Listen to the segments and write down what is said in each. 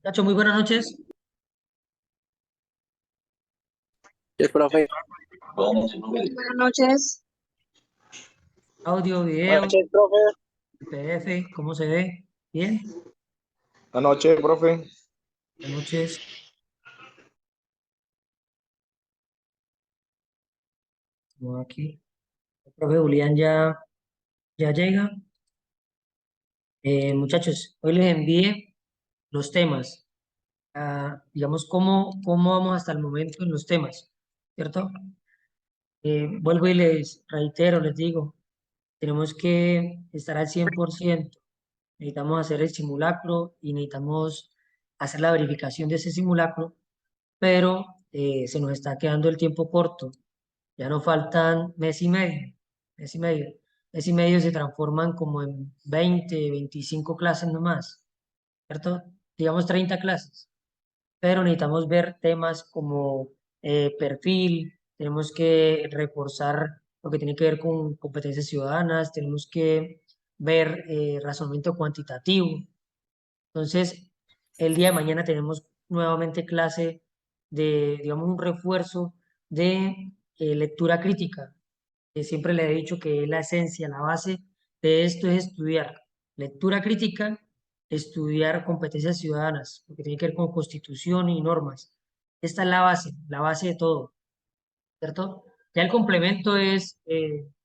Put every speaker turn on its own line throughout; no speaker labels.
Nacho, muy buenas noches.
Sí, profe.
Buenas noches.
Audio,
Buenas
video,
noches, profe.
PDF, ¿cómo se ve? Bien.
Buenas noches, profe.
Buenas noches. Bueno, aquí. El profe Julián ya llega. Muchachos, hoy les envié los temas. Digamos, cómo vamos hasta el momento en los temas, ¿cierto? Vuelvo y les reitero, les digo, tenemos que estar al 100%. Necesitamos hacer el simulacro y necesitamos hacer la verificación de ese simulacro, pero se nos está quedando el tiempo corto. Ya nos faltan mes y medio, mes y medio. Mes y medio se transforman como en 20, 25 clases nomás, ¿cierto? Digamos 30 clases, pero necesitamos ver temas como perfil, tenemos que reforzar lo que tiene que ver con competencias ciudadanas, tenemos que ver razonamiento cuantitativo. Entonces, el día de mañana tenemos nuevamente clase de, digamos, un refuerzo de lectura crítica, que siempre le he dicho que es la esencia, la base de esto es estudiar lectura crítica, estudiar competencias ciudadanas, porque tiene que ver con constitución y normas. Esta es la base de todo, ¿cierto? Ya el complemento es,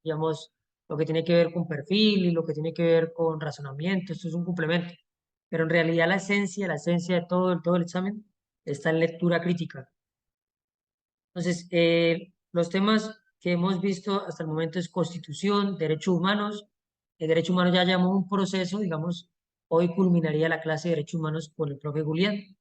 digamos, lo que tiene que ver con perfil y lo que tiene que ver con razonamiento, esto es un complemento. Pero en realidad la esencia de todo el examen está en lectura crítica. Entonces, los temas que hemos visto hasta el momento es Constitución, Derechos Humanos. El Derecho Humano ya llamó un proceso, digamos, hoy culminaría la clase de Derechos Humanos con el profe Julián.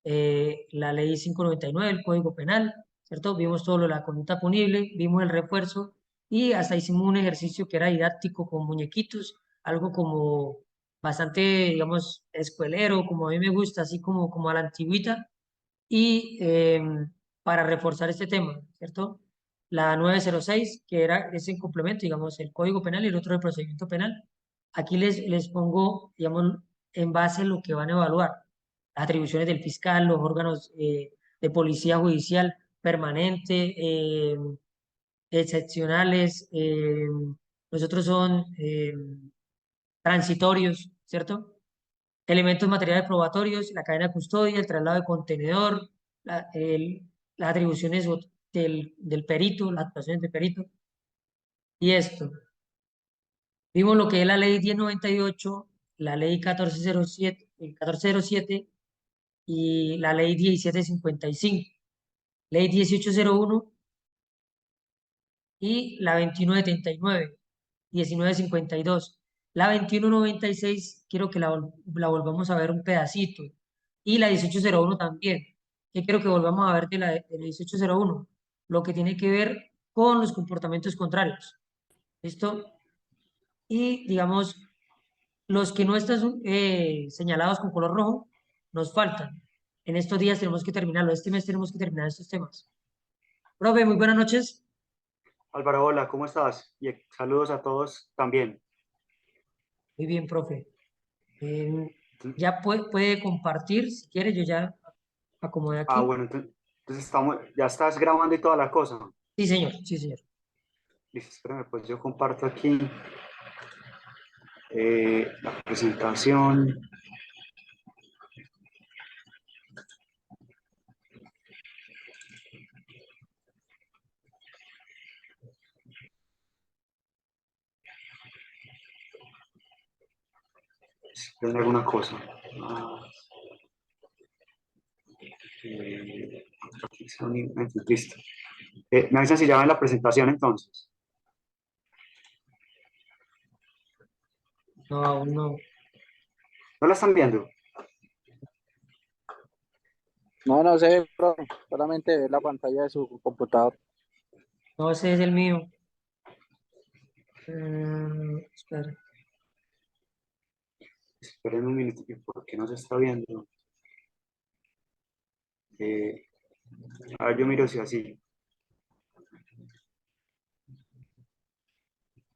La ley 599, el Código Penal, ¿cierto? Vimos todo lo de la conducta punible, vimos el refuerzo y hasta hicimos un ejercicio que era didáctico con muñequitos, algo como bastante, digamos, escuelero, como a mí me gusta, así como a la antigüita y para reforzar este tema, ¿cierto? La 906 que era ese complemento, digamos, el Código Penal y el otro el procedimiento penal. Aquí les pongo, digamos, en base a lo que van a evaluar, las atribuciones del fiscal, los órganos de policía judicial permanente, excepcionales, los otros son transitorios, ¿cierto? Elementos materiales probatorios, la cadena de custodia, el traslado de contenedor, la- el- las atribuciones del perito, las actuaciones del perito. Y esto, vimos lo que es la ley 1098, la ley 1407, 1407 y la ley 1755, ley 1801 y la 2179, 1952. La 2196 quiero que la volvamos a ver un pedacito. Y la 1801 también, que quiero que volvamos a ver de la 1801, lo que tiene que ver con los comportamientos contrarios. ¿Listo? Y digamos, los que no están señalados con color rojo, nos faltan. En estos días tenemos que terminarlo. Este mes tenemos que terminar estos temas. Profe, muy buenas noches.
Álvaro, hola, ¿cómo estás? Y saludos a todos también.
Muy bien, profe. Ya puede compartir, si quiere, yo ya acomodé aquí.
Bueno, entonces estamos, ya estás grabando y toda la cosa.
Sí, señor, sí, señor.
Listo, espérame, pues yo comparto aquí la presentación. Espérame alguna cosa. Ah, aquí listo. Me avisan si ya ven la presentación entonces.
No, aún no.
¿No la están viendo?
No, no sé, profe. Solamente ver la pantalla de su computador.
No, ese es el mío. Espera.
Esperen un minuto, ¿por qué no se está viendo? Eh, a ver, yo miro si así.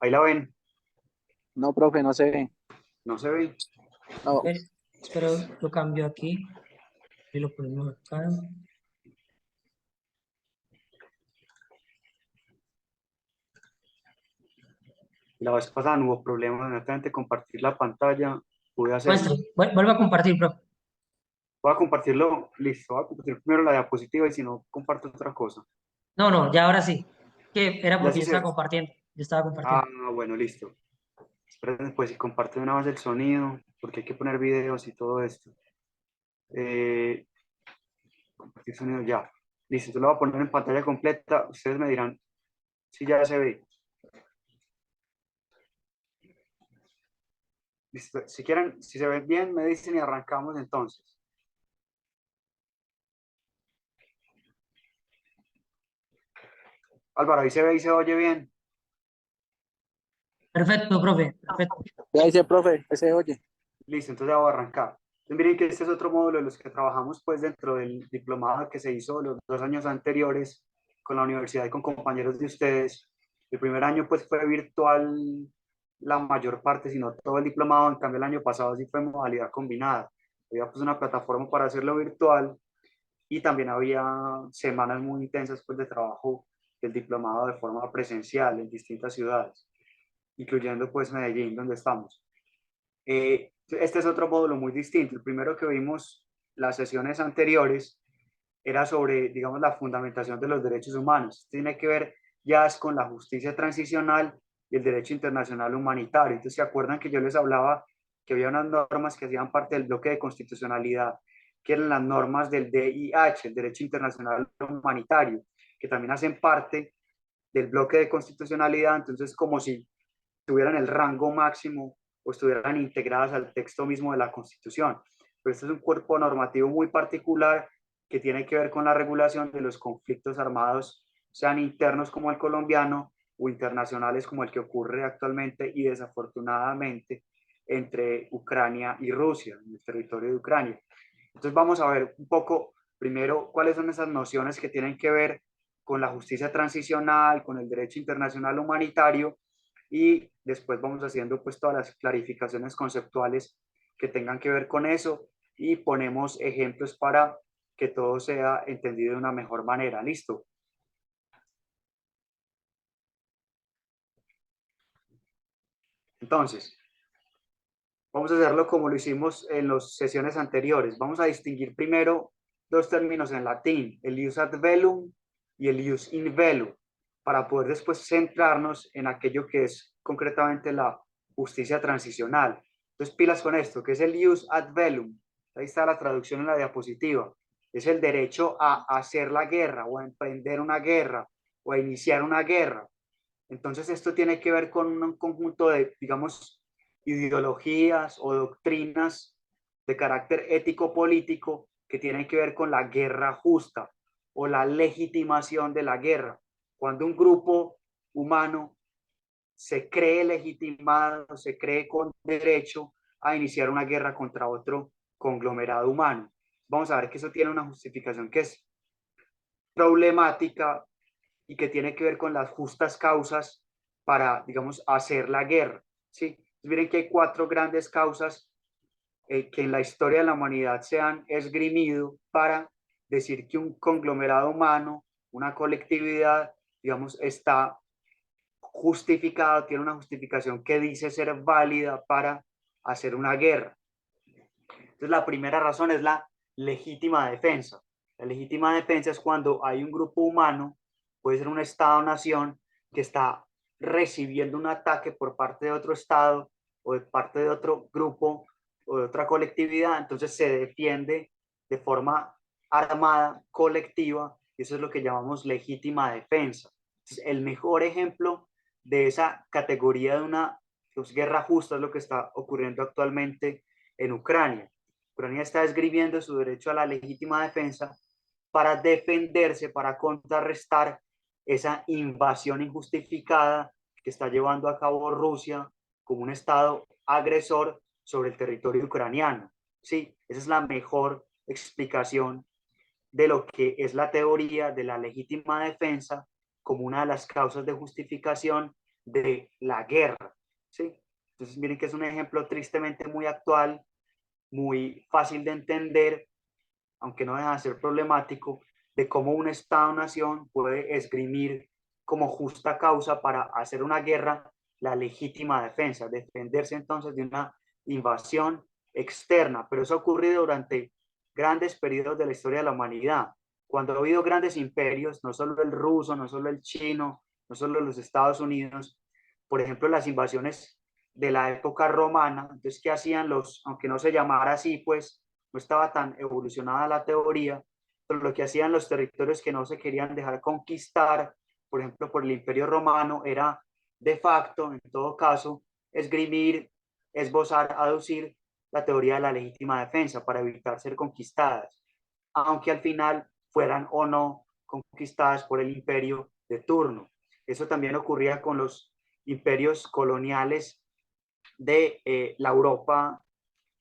Ahí la ven,
No, profe, no se ve.
no se ve.
No,
Espero lo cambio aquí. Y lo ponemos acá.
La vez pasada no hubo problema de compartir la pantalla. Pude
Muestre,
hacerlo.
vuelva a compartir, profe.
Voy a compartirlo. Listo. Voy a compartir primero la diapositiva y si no, comparto otra cosa.
No, no, ya ahora sí. Que era
Ya
porque
sí
yo estaba
se.
compartiendo. Yo estaba
Ah,
compartiendo.
bueno, listo. Esperen, pues si comparto de una vez el sonido, porque hay que poner videos y todo esto. Eh, compartir sonido ya. Listo, entonces lo voy a poner en pantalla completa. Ustedes me dirán si ya se ve. Listo. Si quieren, si se ve bien, me dicen y arrancamos entonces. Álvaro, ahí se ve y se oye bien.
Perfecto, profe. Perfecto.
Ya dice, profe, ese oye.
Listo, entonces ya voy a arrancar. Entonces, miren que este es otro módulo de los que trabajamos pues dentro del diplomado que se hizo los 2 años anteriores con la universidad y con compañeros de ustedes. El primer año pues fue virtual la mayor parte, sino todo el diplomado. En cambio el año pasado sí fue modalidad combinada. Había pues una plataforma para hacerlo virtual y también había semanas muy intensas pues de trabajo del diplomado de forma presencial en distintas ciudades, incluyendo pues Medellín, donde estamos. Este es otro módulo muy distinto. El primero que vimos las sesiones anteriores era sobre, digamos, la fundamentación de los derechos humanos. Tiene que ver ya es con la justicia transicional y el derecho internacional humanitario. Entonces, ¿se acuerdan que yo les hablaba que había unas normas que hacían parte del bloque de constitucionalidad, que eran las normas del DIH, el derecho internacional humanitario, que también hacen parte del bloque de constitucionalidad? Entonces, como si tuvieran el rango máximo o estuvieran integradas al texto mismo de la Constitución. Pero este es un cuerpo normativo muy particular que tiene que ver con la regulación de los conflictos armados, sean internos como el colombiano o internacionales como el que ocurre actualmente y desafortunadamente entre Ucrania y Rusia, en el territorio de Ucrania. Entonces vamos a ver un poco primero cuáles son esas nociones que tienen que ver con la justicia transicional, con el derecho internacional humanitario, y después vamos haciendo pues todas las clarificaciones conceptuales que tengan que ver con eso y ponemos ejemplos para que todo sea entendido de una mejor manera. ¿Listo? Entonces, vamos a hacerlo como lo hicimos en las sesiones anteriores. Vamos a distinguir primero dos términos en latín, el ius ad velum y el ius in velo, para poder después centrarnos en aquello que es concretamente la justicia transicional. Entonces, pilas con esto, que es el ius ad velum. Ahí está la traducción en la diapositiva. Es el derecho a hacer la guerra o a emprender una guerra o a iniciar una guerra. Entonces, esto tiene que ver con un conjunto de, digamos, ideologías o doctrinas de carácter ético-político que tienen que ver con la guerra justa o la legitimación de la guerra. Cuando un grupo humano se cree legitimado, se cree con derecho a iniciar una guerra contra otro conglomerado humano. Vamos a ver que eso tiene una justificación que es problemática y que tiene que ver con las justas causas para, digamos, hacer la guerra. ¿Sí? Miren que hay 4 grandes causas que en la historia de la humanidad se han esgrimido para decir que un conglomerado humano, una colectividad, digamos, está justificado, tiene una justificación que dice ser válida para hacer una guerra. Entonces, la primera razón es la legítima defensa. La legítima defensa es cuando hay un grupo humano, puede ser un Estado-nación, que está recibiendo un ataque por parte de otro Estado o de parte de otro grupo o de otra colectividad, entonces se defiende de forma armada, colectiva, y eso es lo que llamamos legítima defensa. Entonces, el mejor ejemplo de esa categoría de una guerra justa es lo que está ocurriendo actualmente en Ucrania. Ucrania está esgrimiendo su derecho a la legítima defensa para defenderse, para contrarrestar esa invasión injustificada que está llevando a cabo Rusia como un estado agresor sobre el territorio ucraniano. Sí, esa es la mejor explicación de lo que es la teoría de la legítima defensa como una de las causas de justificación de la guerra. ¿Sí? Entonces miren que es un ejemplo tristemente muy actual, muy fácil de entender aunque no deja de ser problemático, de cómo un Estado-nación puede esgrimir como justa causa para hacer una guerra la legítima defensa, defenderse entonces de una invasión externa. Pero eso ha ocurrido durante grandes periodos de la historia de la humanidad. Cuando ha habido grandes imperios, no solo el ruso, no solo el chino, no solo los Estados Unidos, por ejemplo, las invasiones de la época romana, entonces, ¿qué hacían los, aunque no se llamara así, pues no estaba tan evolucionada la teoría, pero lo que hacían los territorios que no se querían dejar conquistar, por ejemplo, por el Imperio Romano, era de facto, en todo caso, esgrimir, esbozar, aducir la teoría de la legítima defensa para evitar ser conquistadas, aunque al final fueran o no conquistadas por el imperio de turno. Eso también ocurría con los imperios coloniales de la Europa,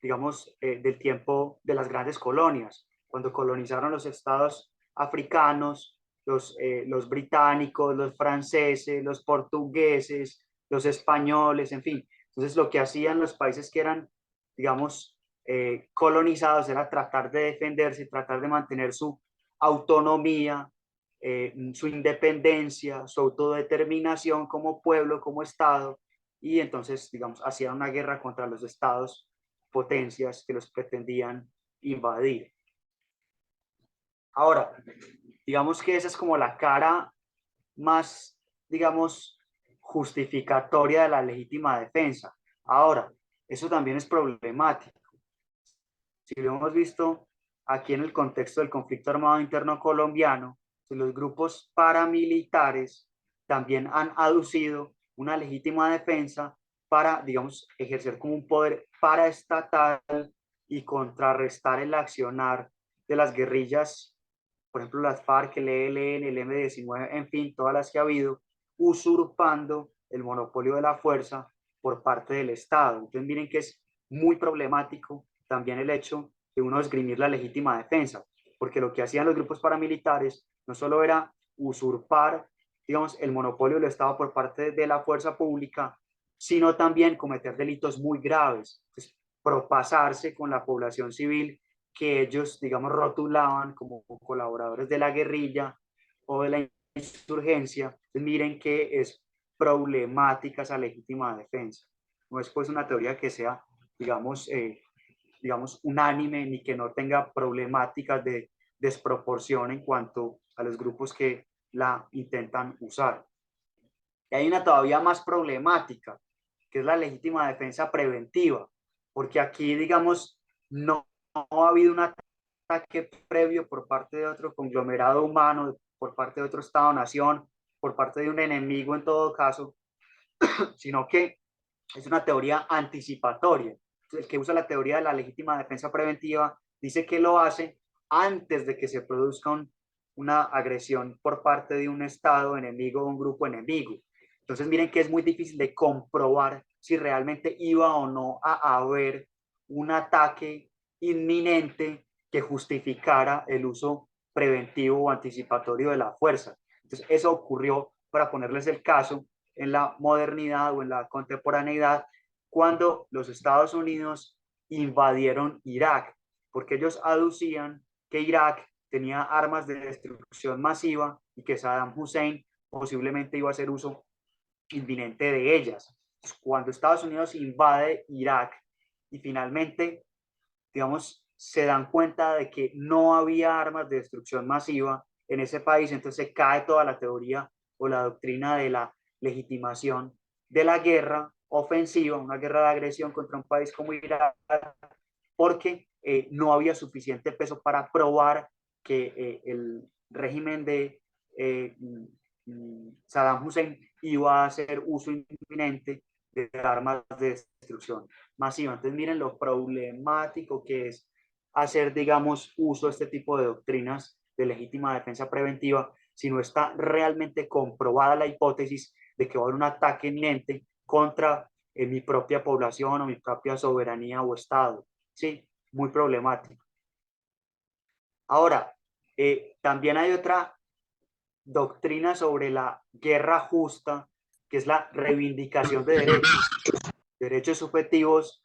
digamos, del tiempo de las grandes colonias, cuando colonizaron los estados africanos, los británicos, los franceses, los portugueses, los españoles, en fin. Entonces, lo que hacían los países que eran, digamos, colonizados era tratar de defenderse, tratar de mantener su autonomía, su independencia, su autodeterminación como pueblo, como Estado, y entonces, digamos, hacían una guerra contra los estados potencias que los pretendían invadir. Ahora, digamos que esa es como la cara más, digamos, justificatoria de la legítima defensa. Ahora, eso también es problemático. Si lo hemos visto aquí en el contexto del conflicto armado interno colombiano, los grupos paramilitares también han aducido una legítima defensa para, digamos, ejercer como un poder paraestatal y contrarrestar el accionar de las guerrillas, por ejemplo, las FARC, el ELN, el M-19, en fin, todas las que ha habido, usurpando el monopolio de la fuerza por parte del Estado. Entonces, miren que es muy problemático también el hecho de uno esgrimir la legítima defensa, porque lo que hacían los grupos paramilitares no solo era usurpar, digamos, el monopolio del Estado por parte de la fuerza pública, sino también cometer delitos muy graves, pues, propasarse con la población civil que ellos, digamos, rotulaban como colaboradores de la guerrilla o de la insurgencia. Pues miren que es problemática esa legítima defensa. No es pues una teoría que sea, digamos, unánime ni que no tenga problemáticas de desproporción en cuanto a los grupos que la intentan usar. Y hay una todavía más problemática, que es la legítima defensa preventiva, porque aquí, digamos, no ha habido un ataque previo por parte de otro conglomerado humano, por parte de otro Estado-nación, por parte de un enemigo en todo caso, sino que es una teoría anticipatoria. El que usa la teoría de la legítima defensa preventiva dice que lo hace antes de que se produzca una agresión por parte de un Estado enemigo o un grupo enemigo. Entonces miren que es muy difícil de comprobar si realmente iba o no a haber un ataque inminente que justificara el uso preventivo o anticipatorio de la fuerza. Entonces eso ocurrió, para ponerles el caso, en la modernidad o en la contemporaneidad, cuando los Estados Unidos invadieron Irak, porque ellos aducían que Irak tenía armas de destrucción masiva y que Saddam Hussein posiblemente iba a hacer uso inminente de ellas. Cuando Estados Unidos invade Irak y finalmente, digamos, se dan cuenta de que no había armas de destrucción masiva en ese país, entonces se cae toda la teoría o la doctrina de la legitimación de la guerra ofensiva, una guerra de agresión contra un país como Irak, porque no había suficiente peso para probar que el régimen de Saddam Hussein iba a hacer uso inminente de armas de destrucción masiva. Entonces miren lo problemático que es hacer, digamos, uso de este tipo de doctrinas de legítima defensa preventiva si no está realmente comprobada la hipótesis de que va a haber un ataque inminente contra mi propia población o mi propia soberanía o Estado. Sí, muy problemático. Ahora, también hay otra doctrina sobre la guerra justa, que es la reivindicación de derechos subjetivos,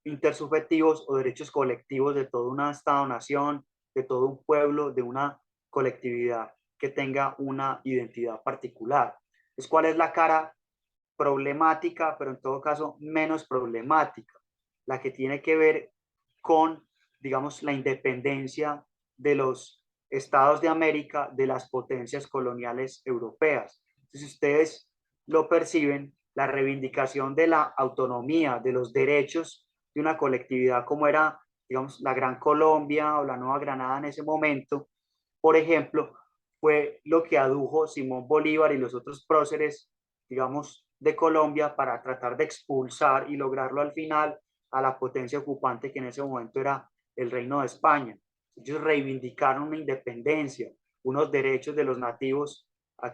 intersubjetivos o derechos colectivos de toda una Estado-nación, de todo un pueblo, de una colectividad que tenga una identidad particular. Entonces, ¿cuál es la cara problemática, pero en todo caso menos problemática? La que tiene que ver con, digamos, la independencia de los estados de América de las potencias coloniales europeas. Entonces, si ustedes lo perciben, la reivindicación de la autonomía, de los derechos de una colectividad como era, digamos, la Gran Colombia o la Nueva Granada en ese momento, por ejemplo, fue lo que adujo Simón Bolívar y los otros próceres, digamos, de Colombia para tratar de expulsar y lograrlo al final a la potencia ocupante que en ese momento era el Reino de España. Ellos reivindicaron una independencia, unos derechos de los nativos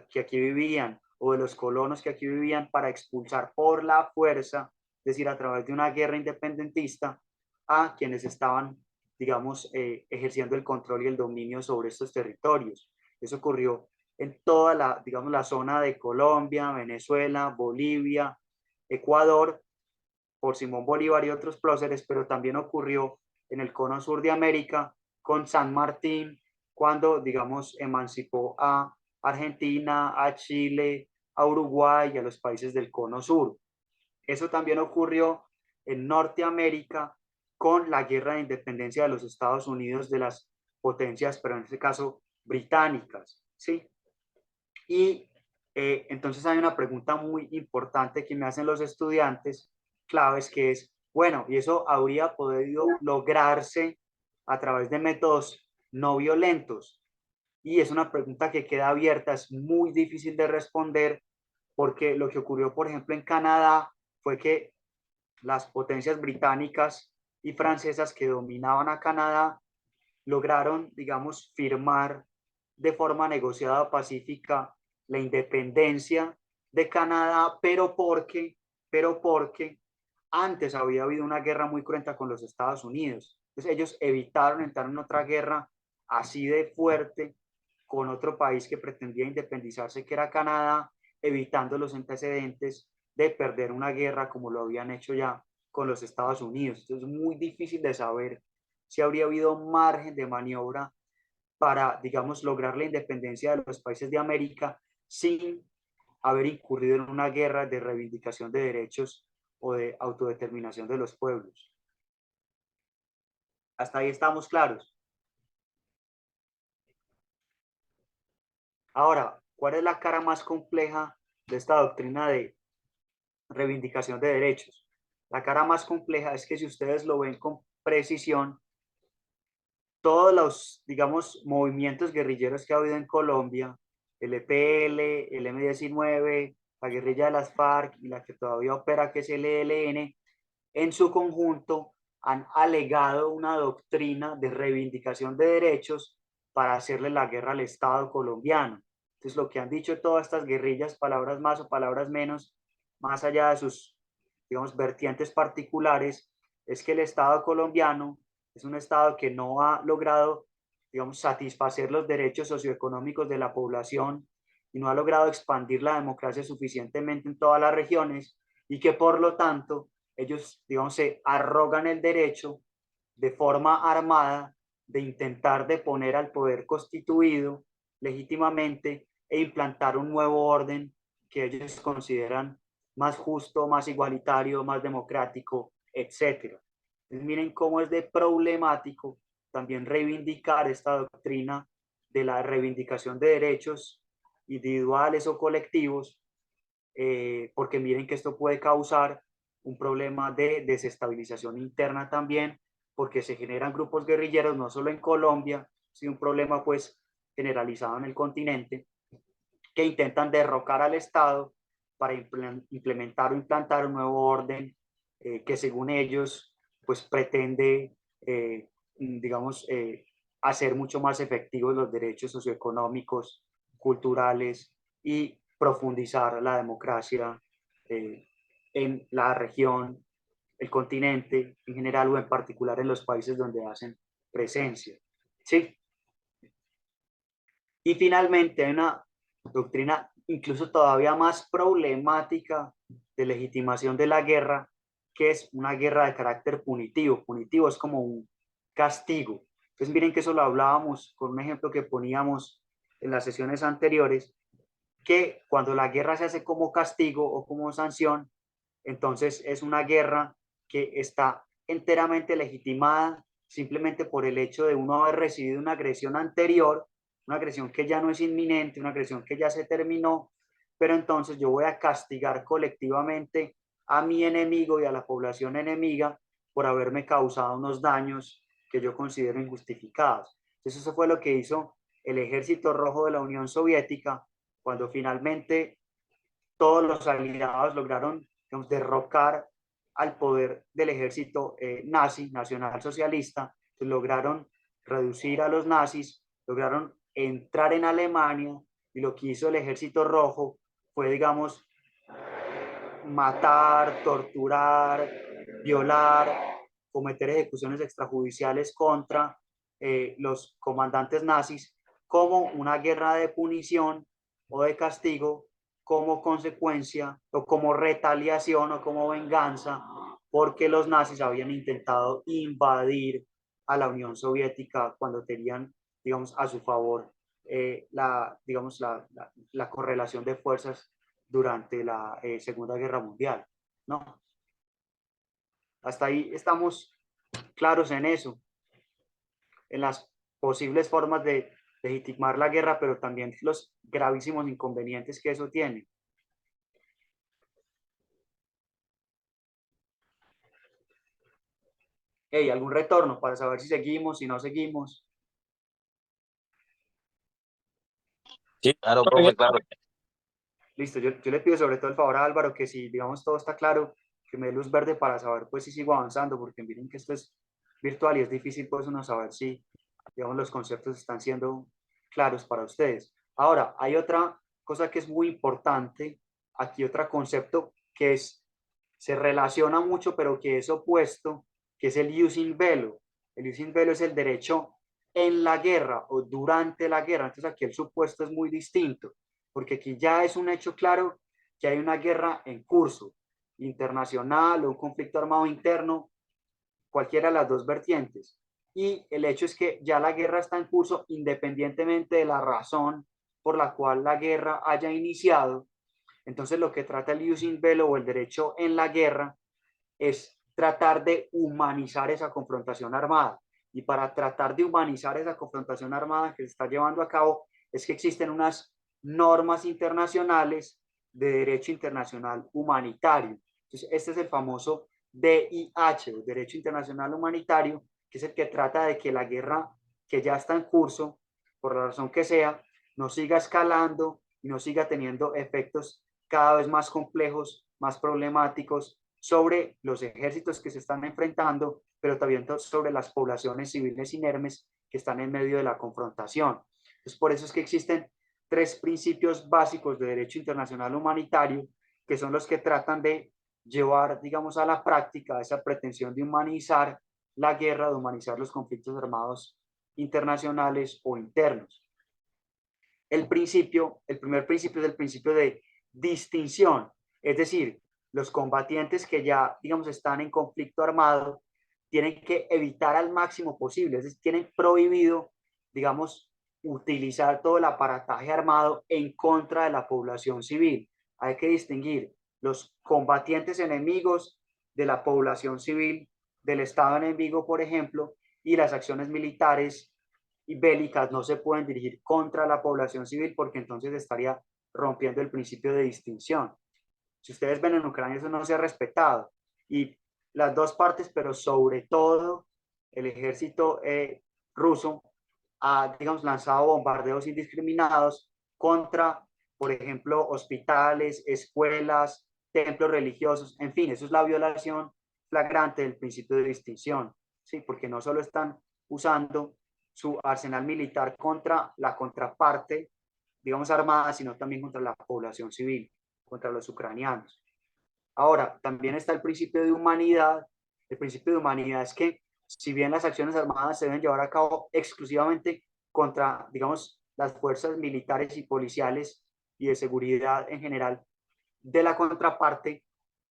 que aquí vivían o de los colonos que aquí vivían para expulsar por la fuerza, es decir, a través de una guerra independentista, a quienes estaban, digamos, ejerciendo el control y el dominio sobre estos territorios. Eso ocurrió en toda la, digamos, la zona de Colombia, Venezuela, Bolivia, Ecuador, por Simón Bolívar y otros próceres, pero también ocurrió en el cono sur de América con San Martín, cuando, digamos, emancipó a Argentina, a Chile, a Uruguay y a los países del cono sur. Eso también ocurrió en Norteamérica con la guerra de independencia de los Estados Unidos de las potencias, pero en este caso británicas, ¿sí? Y entonces hay una pregunta muy importante que me hacen los estudiantes, claves, que es, bueno, ¿y eso habría podido lograrse a través de métodos no violentos? Y es una pregunta que queda abierta, es muy difícil de responder, porque lo que ocurrió, por ejemplo, en Canadá fue que las potencias británicas y francesas que dominaban a Canadá lograron, digamos, firmar de forma negociada pacífica la independencia de Canadá, pero porque antes había habido una guerra muy cruenta con los Estados Unidos. Entonces ellos evitaron entrar en otra guerra así de fuerte con otro país que pretendía independizarse, que era Canadá, evitando los antecedentes de perder una guerra como lo habían hecho ya con los Estados Unidos. Entonces es muy difícil de saber si habría habido margen de maniobra para, digamos, lograr la independencia de los países de América sin haber incurrido en una guerra de reivindicación de derechos o de autodeterminación de los pueblos. Hasta ahí estamos claros. Ahora, ¿cuál es la cara más compleja de esta doctrina de reivindicación de derechos? La cara más compleja es que si ustedes lo ven con precisión, todos los, digamos, movimientos guerrilleros que ha habido en Colombia, el EPL, el M-19, la guerrilla de las FARC y la que todavía opera, que es el ELN, en su conjunto han alegado una doctrina de reivindicación de derechos para hacerle la guerra al Estado colombiano. Entonces, lo que han dicho todas estas guerrillas, palabras más o palabras menos, más allá de sus, digamos, vertientes particulares, es que el Estado colombiano es un Estado que no ha logrado, digamos, satisfacer los derechos socioeconómicos de la población y no ha logrado expandir la democracia suficientemente en todas las regiones y que por lo tanto ellos, digamos, se arrogan el derecho de forma armada de intentar deponer al poder constituido legítimamente e implantar un nuevo orden que ellos consideran más justo, más igualitario, más democrático, etc. Entonces, miren cómo es de problemático también reivindicar esta doctrina de la reivindicación de derechos individuales o colectivos, porque miren que esto puede causar un problema de desestabilización interna también, porque se generan grupos guerrilleros no solo en Colombia, sino un problema pues generalizado en el continente, que intentan derrocar al Estado para implementar o implantar un nuevo orden que según ellos pues pretende, digamos, hacer mucho más efectivos los derechos socioeconómicos, culturales y profundizar la democracia en la región, el continente en general o en particular en los países donde hacen presencia. ¿Sí? Y finalmente hay una doctrina incluso todavía más problemática de legitimación de la guerra, que es una guerra de carácter punitivo. Punitivo es como un castigo. Entonces miren que eso lo hablábamos con un ejemplo que poníamos en las sesiones anteriores, que cuando la guerra se hace como castigo o como sanción, entonces es una guerra que está enteramente legitimada simplemente por el hecho de uno haber recibido una agresión anterior, una agresión que ya no es inminente, una agresión que ya se terminó, pero entonces yo voy a castigar colectivamente a mi enemigo y a la población enemiga por haberme causado unos daños que yo considero injustificados. Entonces eso fue lo que hizo el Ejército Rojo de la Unión Soviética cuando finalmente todos los aliados lograron, digamos, derrocar al poder del ejército nazi, nacionalsocialista, pues lograron reducir a los nazis, lograron entrar en Alemania y lo que hizo el ejército rojo fue, digamos, matar, torturar, violar, cometer ejecuciones extrajudiciales contra los comandantes nazis como una guerra de punición o de castigo como consecuencia o como retaliación o como venganza porque los nazis habían intentado invadir a la Unión Soviética cuando tenían, digamos, a su favor digamos, la correlación de fuerzas durante la Segunda Guerra Mundial, ¿no? Hasta ahí estamos claros en eso, en las posibles formas de legitimar la guerra, pero también los gravísimos inconvenientes que eso tiene. Hey, ¿algún retorno para saber si seguimos, si no seguimos?
Sí, claro, profe, claro.
Listo, yo le pido sobre todo el favor a Álvaro que si, digamos, todo está claro, que me dé luz verde para saber, pues, si sigo avanzando, porque miren que esto es virtual y es difícil, pues, uno saber si, digamos, los conceptos están siendo claros para ustedes. Ahora, hay otra cosa que es muy importante, aquí otro concepto que es, se relaciona mucho, pero que es opuesto, que es el jus in bello. El jus in bello es el derecho en la guerra o durante la guerra. Entonces aquí el supuesto es muy distinto, porque aquí ya es un hecho claro que hay una guerra en curso, internacional o un conflicto armado interno, cualquiera de las dos vertientes. Y el hecho es que ya la guerra está en curso independientemente de la razón por la cual la guerra haya iniciado. Entonces lo que trata el jus in bello o el derecho en la guerra es tratar de humanizar esa confrontación armada. Y para tratar de humanizar esa confrontación armada que se está llevando a cabo es que existen unas normas internacionales de derecho internacional humanitario. Entonces, este es el famoso DIH, el Derecho Internacional Humanitario, que es el que trata de que la guerra que ya está en curso, por la razón que sea, no siga escalando y no siga teniendo efectos cada vez más complejos, más problemáticos sobre los ejércitos que se están enfrentando, pero también sobre las poblaciones civiles inermes que están en medio de la confrontación. Entonces, por eso es que existen tres principios básicos de derecho internacional humanitario, que son los que tratan de llevar, digamos, a la práctica esa pretensión de humanizar la guerra, de humanizar los conflictos armados internacionales o internos. El primer principio es el principio de distinción, es decir, los combatientes que ya, digamos, están en conflicto armado tienen que evitar al máximo posible, es decir, tienen prohibido, digamos, utilizar todo el aparataje armado en contra de la población civil. Hay que distinguir los combatientes enemigos de la población civil del Estado enemigo, por ejemplo, y las acciones militares y bélicas no se pueden dirigir contra la población civil porque entonces estaría rompiendo el principio de distinción. Si ustedes ven en Ucrania eso no se ha respetado y las dos partes, pero sobre todo el ejército ruso ha, digamos, lanzado bombardeos indiscriminados contra, por ejemplo, hospitales, escuelas, templos religiosos, en fin, eso es la violación flagrante del principio de distinción, ¿sí? Porque no solo están usando su arsenal militar contra la contraparte, digamos, armada, sino también contra la población civil, contra los ucranianos. Ahora, también está el principio de humanidad. El principio de humanidad es que si bien las acciones armadas se deben llevar a cabo exclusivamente contra, digamos, las fuerzas militares y policiales y de seguridad en general de la contraparte,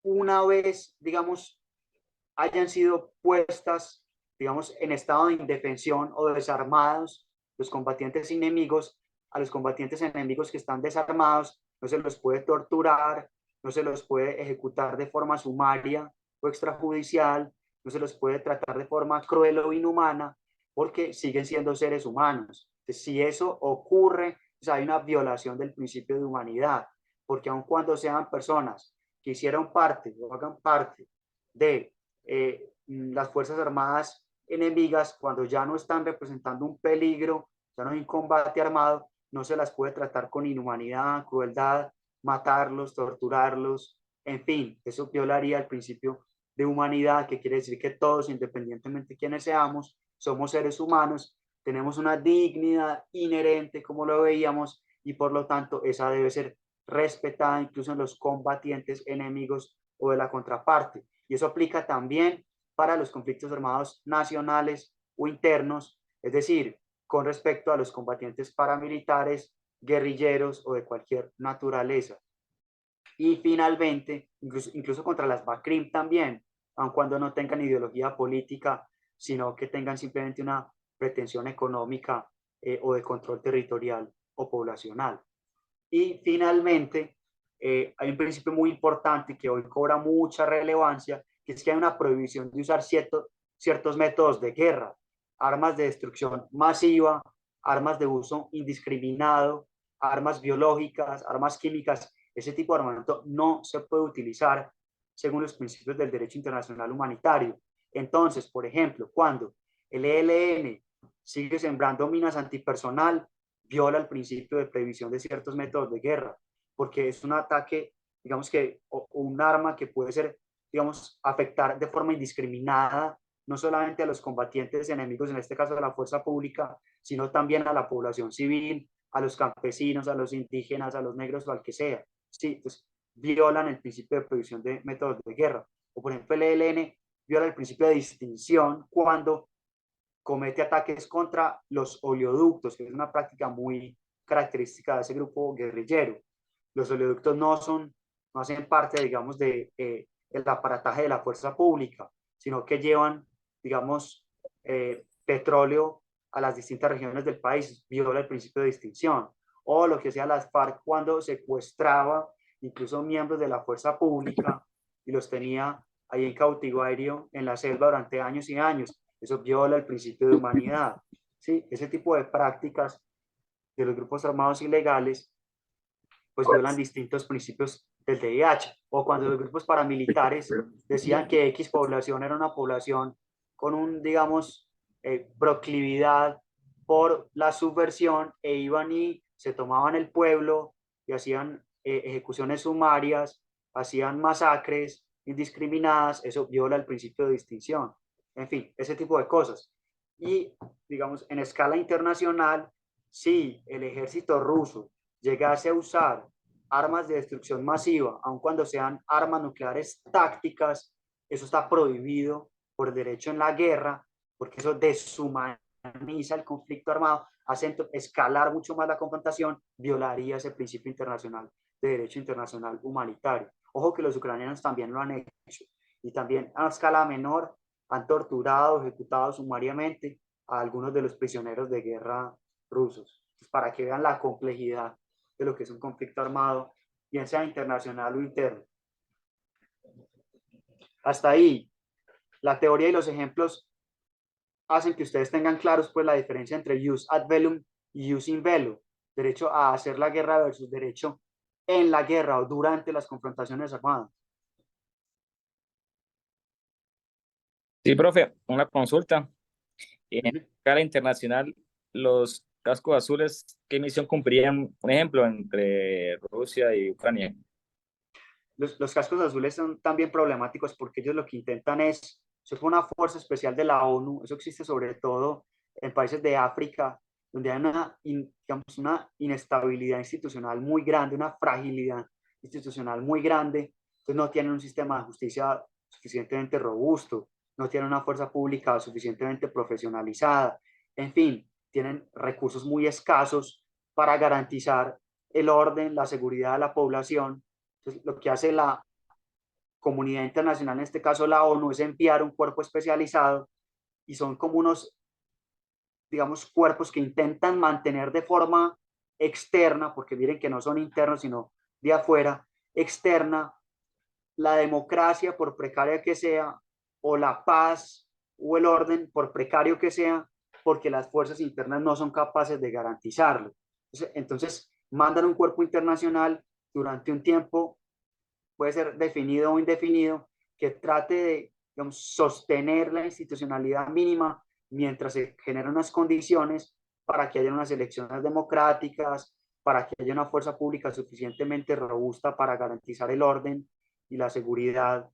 una vez, digamos, hayan sido puestas digamos, en estado de indefensión o desarmados, los combatientes enemigos, a los combatientes enemigos que están desarmados, no se los puede torturar, no se los puede ejecutar de forma sumaria o extrajudicial, no se los puede tratar de forma cruel o inhumana, porque siguen siendo seres humanos. Entonces, si eso ocurre, pues hay una violación del principio de humanidad, porque aun cuando sean personas que hicieron parte o hagan parte de las Fuerzas Armadas enemigas, cuando ya no están representando un peligro, ya no hay un combate armado, no se las puede tratar con inhumanidad, crueldad, matarlos, torturarlos, en fin, eso violaría el principio de humanidad, que quiere decir que todos, independientemente de quiénes seamos, somos seres humanos, tenemos una dignidad inherente, como lo veíamos, y por lo tanto esa debe ser respetada incluso en los combatientes enemigos o de la contraparte. Y eso aplica también para los conflictos armados nacionales o internos, es decir, con respecto a los combatientes paramilitares, guerrilleros o de cualquier naturaleza. Y finalmente, incluso contra las BACRIM también, aun cuando no tengan ideología política, sino que tengan simplemente una pretensión económica o de control territorial o poblacional. Y finalmente, hay un principio muy importante que hoy cobra mucha relevancia, que es que hay una prohibición de usar ciertos métodos de guerra, armas de destrucción masiva, armas de uso indiscriminado, armas biológicas, armas químicas. Ese tipo de armamento no se puede utilizar según los principios del derecho internacional humanitario. Entonces, por ejemplo, cuando el ELN sigue sembrando minas antipersonal, viola el principio de prohibición de ciertos métodos de guerra, porque es un ataque, digamos que, o un arma que puede ser, digamos, afectar de forma indiscriminada, no solamente a los combatientes enemigos, en este caso a la fuerza pública, sino también a la población civil, a los campesinos, a los indígenas, a los negros o al que sea. Sí, pues violan el principio de prohibición de métodos de guerra. O por ejemplo, el ELN viola el principio de distinción cuando comete ataques contra los oleoductos, que es una práctica muy característica de ese grupo guerrillero. Los oleoductos no hacen parte, digamos, el aparataje de la fuerza pública, sino que llevan, digamos, petróleo a las distintas regiones del país, viola el principio de distinción. O lo que sea las FARC cuando secuestraba incluso miembros de la fuerza pública y los tenía ahí en cautiverio en la selva durante años y años. Eso viola el principio de humanidad. ¿Sí? Ese tipo de prácticas de los grupos armados ilegales pues violan distintos principios del DIH. O cuando los grupos paramilitares decían que X población era una población con un, digamos, proclividad por la subversión e iban y se tomaban el pueblo y hacían ejecuciones sumarias, hacían masacres indiscriminadas, eso viola el principio de distinción. En fin, ese tipo de cosas. Y, digamos, en escala internacional, si el ejército ruso llegase a usar armas de destrucción masiva, aun cuando sean armas nucleares tácticas, eso está prohibido por derecho en la guerra, porque eso deshumaniza el conflicto armado, hace escalar mucho más la confrontación, violaría ese principio internacional de derecho internacional humanitario. Ojo que los ucranianos también lo han hecho y también a escala menor han torturado, ejecutado sumariamente a algunos de los prisioneros de guerra rusos. Pues para que vean la complejidad de lo que es un conflicto armado, bien sea internacional o interno. Hasta ahí, la teoría y los ejemplos hacen que ustedes tengan claros pues la diferencia entre jus ad bellum y jus in bello, derecho a hacer la guerra versus derecho en la guerra o durante las confrontaciones armadas.
Sí, profe, una consulta. En escala internacional, los cascos azules, ¿qué misión cumplirían, por ejemplo, entre Rusia y Ucrania?
Los cascos azules son también problemáticos porque ellos lo que intentan es, eso fue una fuerza especial de la ONU, eso existe sobre todo en países de África, donde hay digamos, una inestabilidad institucional muy grande, una fragilidad institucional muy grande, entonces no tienen un sistema de justicia suficientemente robusto, no tienen una fuerza pública suficientemente profesionalizada, en fin, tienen recursos muy escasos para garantizar el orden, la seguridad de la población. Entonces, lo que hace la comunidad internacional, en este caso la ONU, es enviar un cuerpo especializado y son como unos, digamos, cuerpos que intentan mantener de forma externa, porque miren que no son internos, sino de afuera, externa, la democracia, por precaria que sea, o la paz o el orden, por precario que sea, porque las fuerzas internas no son capaces de garantizarlo. Entonces mandan un cuerpo internacional durante un tiempo, puede ser definido o indefinido, que trate de, digamos, sostener la institucionalidad mínima mientras se generan unas condiciones para que haya unas elecciones democráticas, para que haya una fuerza pública suficientemente robusta para garantizar el orden y la seguridad,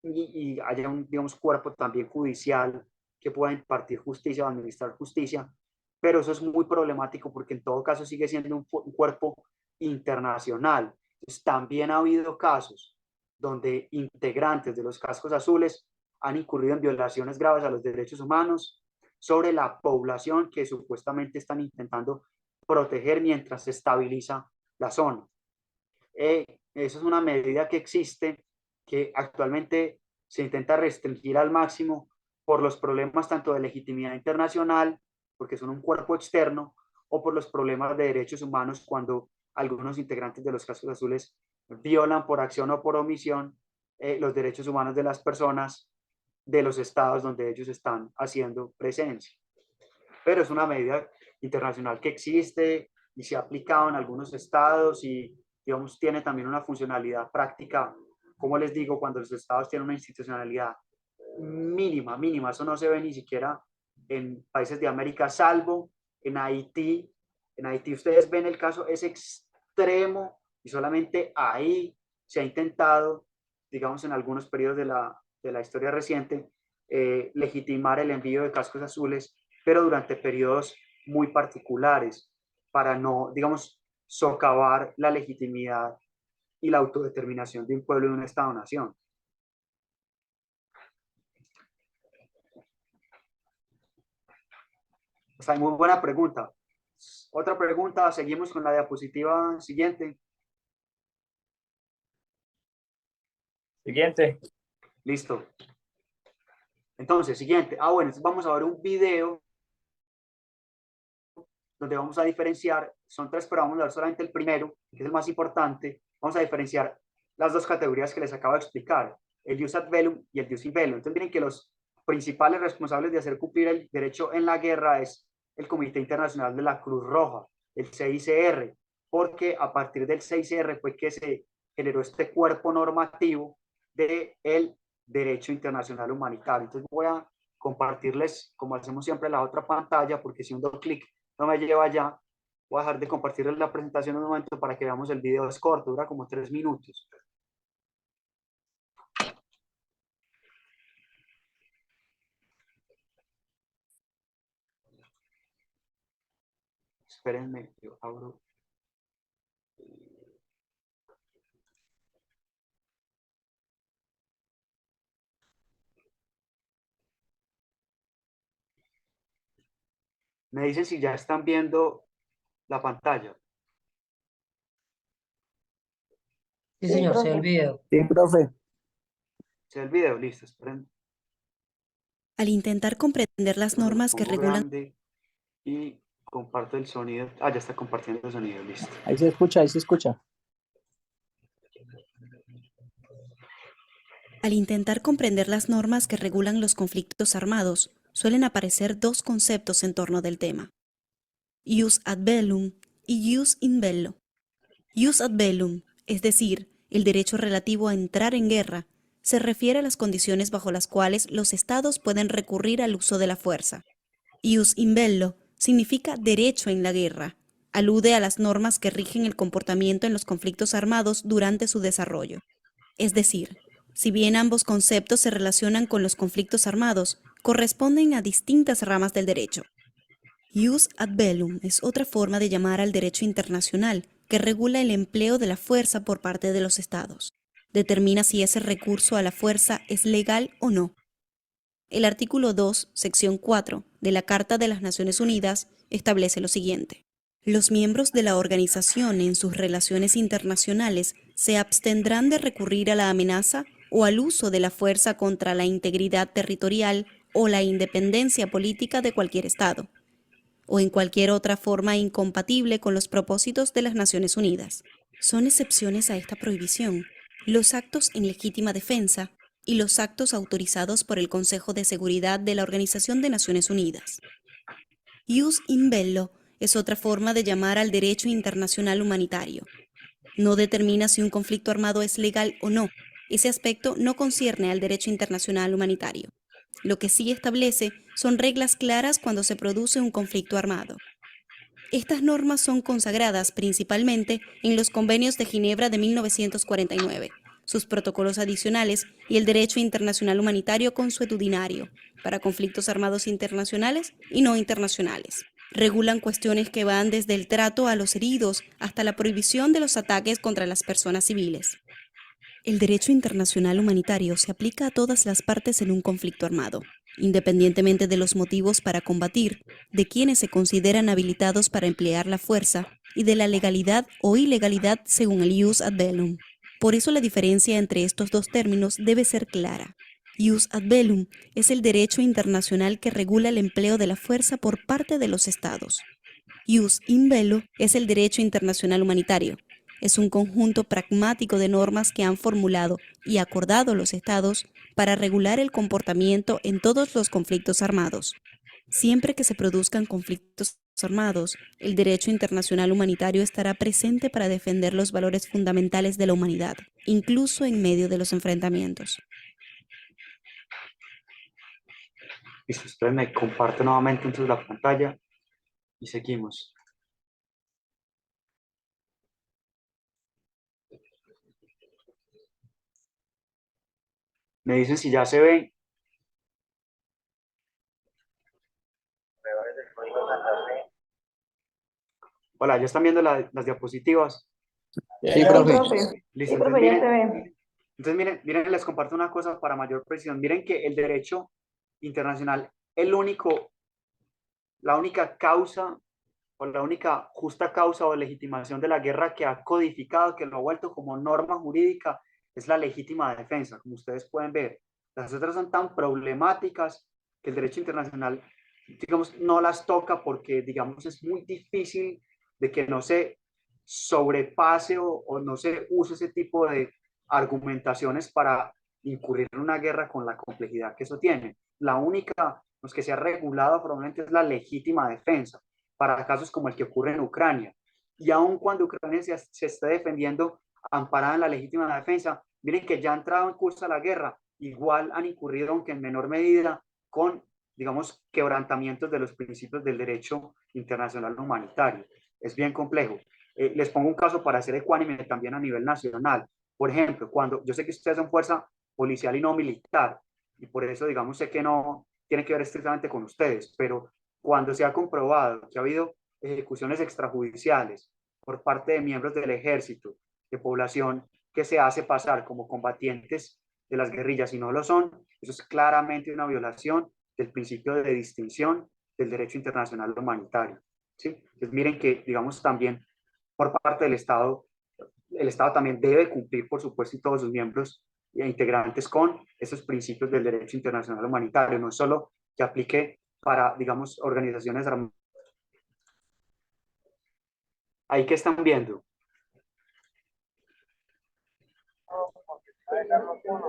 y haya un, digamos, cuerpo también judicial que pueda impartir justicia o administrar justicia, pero eso es muy problemático porque en todo caso sigue siendo un cuerpo internacional. Entonces, también ha habido casos donde integrantes de los cascos azules han incurrido en violaciones graves a los derechos humanos sobre la población que supuestamente están intentando proteger mientras se estabiliza la zona. Eso es una medida que existe, que actualmente se intenta restringir al máximo por los problemas tanto de legitimidad internacional, porque son un cuerpo externo, o por los problemas de derechos humanos cuando algunos integrantes de los cascos azules violan por acción o por omisión los derechos humanos de las personas de los estados donde ellos están haciendo presencia. Pero es una medida internacional que existe y se ha aplicado en algunos estados y, digamos, tiene también una funcionalidad práctica, como les digo, cuando los estados tienen una institucionalidad mínima, mínima, eso no se ve ni siquiera en países de América, salvo en Haití. En Haití ustedes ven el caso, es extremo y solamente ahí se ha intentado, digamos, en algunos periodos de la historia reciente, legitimar el envío de cascos azules, pero durante periodos muy particulares, para no, digamos, socavar la legitimidad y la autodeterminación de un pueblo y de un Estado-nación. O sea, muy buena pregunta. Otra pregunta, seguimos con la diapositiva siguiente.
Siguiente.
Listo. Entonces, siguiente. Bueno, entonces vamos a ver un video donde vamos a diferenciar, son tres, pero vamos a ver solamente el primero, que es el más importante. Vamos a diferenciar las dos categorías que les acabo de explicar, el jus ad bellum y el jus in bello. Entonces miren que los principales responsables de hacer cumplir el derecho en la guerra es el Comité Internacional de la Cruz Roja, el CICR, porque a partir del CICR fue que se generó este cuerpo normativo del derecho internacional humanitario. Entonces voy a compartirles, como hacemos siempre, la otra pantalla, porque si un doble clic no me lleva allá, voy a dejar de compartirles la presentación en un momento para que veamos el video. Es corto, dura como 3 minutos. Espérenme, yo abro. Me dicen si ya están viendo la pantalla.
Sí, señor, se ve el video.
Sí, profe.
¿Se ve el video? Listo, esperen.
Al intentar comprender las normas que regulan
Grande y comparto el sonido. Ya está compartiendo el sonido, listo.
Ahí se escucha, ahí se escucha.
Al intentar comprender las normas que regulan los conflictos armados, suelen aparecer dos conceptos en torno del tema: jus ad bellum y jus in bello. Jus ad bellum, es decir, el derecho relativo a entrar en guerra, se refiere a las condiciones bajo las cuales los estados pueden recurrir al uso de la fuerza. Jus in bello significa derecho en la guerra, alude a las normas que rigen el comportamiento en los conflictos armados durante su desarrollo. Es decir, si bien ambos conceptos se relacionan con los conflictos armados, corresponden a distintas ramas del derecho. Jus ad bellum es otra forma de llamar al derecho internacional que regula el empleo de la fuerza por parte de los estados. Determina si ese recurso a la fuerza es legal o no. El artículo 2, sección 4 de la Carta de las Naciones Unidas establece lo siguiente: los miembros de la organización en sus relaciones internacionales se abstendrán de recurrir a la amenaza o al uso de la fuerza contra la integridad territorial o la independencia política de cualquier Estado, o en cualquier otra forma incompatible con los propósitos de las Naciones Unidas. Son excepciones a esta prohibición los actos en legítima defensa y los actos autorizados por el Consejo de Seguridad de la Organización de Naciones Unidas. Jus in bello es otra forma de llamar al derecho internacional humanitario. No determina si un conflicto armado es legal o no. Ese aspecto no concierne al derecho internacional humanitario. Lo que sí establece son reglas claras cuando se produce un conflicto armado. Estas normas son consagradas principalmente en los convenios de Ginebra de 1949, sus protocolos adicionales y el derecho internacional humanitario consuetudinario para conflictos armados internacionales y no internacionales. Regulan cuestiones que van desde el trato a los heridos hasta la prohibición de los ataques contra las personas civiles. El derecho internacional humanitario se aplica a todas las partes en un conflicto armado, independientemente de los motivos para combatir, de quienes se consideran habilitados para emplear la fuerza y de la legalidad o ilegalidad según el jus ad bellum. Por eso la diferencia entre estos dos términos debe ser clara. Jus ad bellum es el derecho internacional que regula el empleo de la fuerza por parte de los estados. Jus in bello es el derecho internacional humanitario. Es un conjunto pragmático de normas que han formulado y acordado los estados para regular el comportamiento en todos los conflictos armados. Siempre que se produzcan conflictos armados, el derecho internacional humanitario estará presente para defender los valores fundamentales de la humanidad, incluso en medio de los enfrentamientos.
Listo, entonces me comparto nuevamente entonces la pantalla y seguimos. Me dicen si ya se ve. Hola, ¿ya están viendo las diapositivas?
Sí, profe.
Listo,
Sí, profe, ya se ve.
entonces miren, les comparto una cosa para mayor precisión. Miren que el derecho internacional, la única causa o la única justa causa o legitimación de la guerra que ha codificado, que lo ha vuelto como norma jurídica, es la legítima defensa, como ustedes pueden ver. Las otras son tan problemáticas que el derecho internacional, digamos, no las toca porque, digamos, es muy difícil de que no se sobrepase o no se use ese tipo de argumentaciones para incurrir en una guerra con la complejidad que eso tiene. La única que se ha regulado probablemente es la legítima defensa para casos como el que ocurre en Ucrania. Y aun cuando Ucrania se esté defendiendo amparada en la legítima defensa, miren que ya ha entrado en curso la guerra, igual han incurrido, aunque en menor medida, con, digamos, quebrantamientos de los principios del derecho internacional humanitario. Es bien complejo. Les pongo un caso para ser ecuánime también a nivel nacional. Por ejemplo, cuando yo sé que ustedes son fuerza policial y no militar, y por eso, digamos, sé que no tiene que ver estrictamente con ustedes, pero cuando se ha comprobado que ha habido ejecuciones extrajudiciales por parte de miembros del ejército, de población que se hace pasar como combatientes de las guerrillas y no lo son, eso es claramente una violación del principio de distinción del derecho internacional humanitario. ¿Sí? Entonces miren que, digamos, también por parte del Estado, el Estado también debe cumplir, por supuesto, y todos sus miembros e integrantes con esos principios del derecho internacional humanitario, no solo que aplique para, digamos, organizaciones armadas. Ahí que están viendo.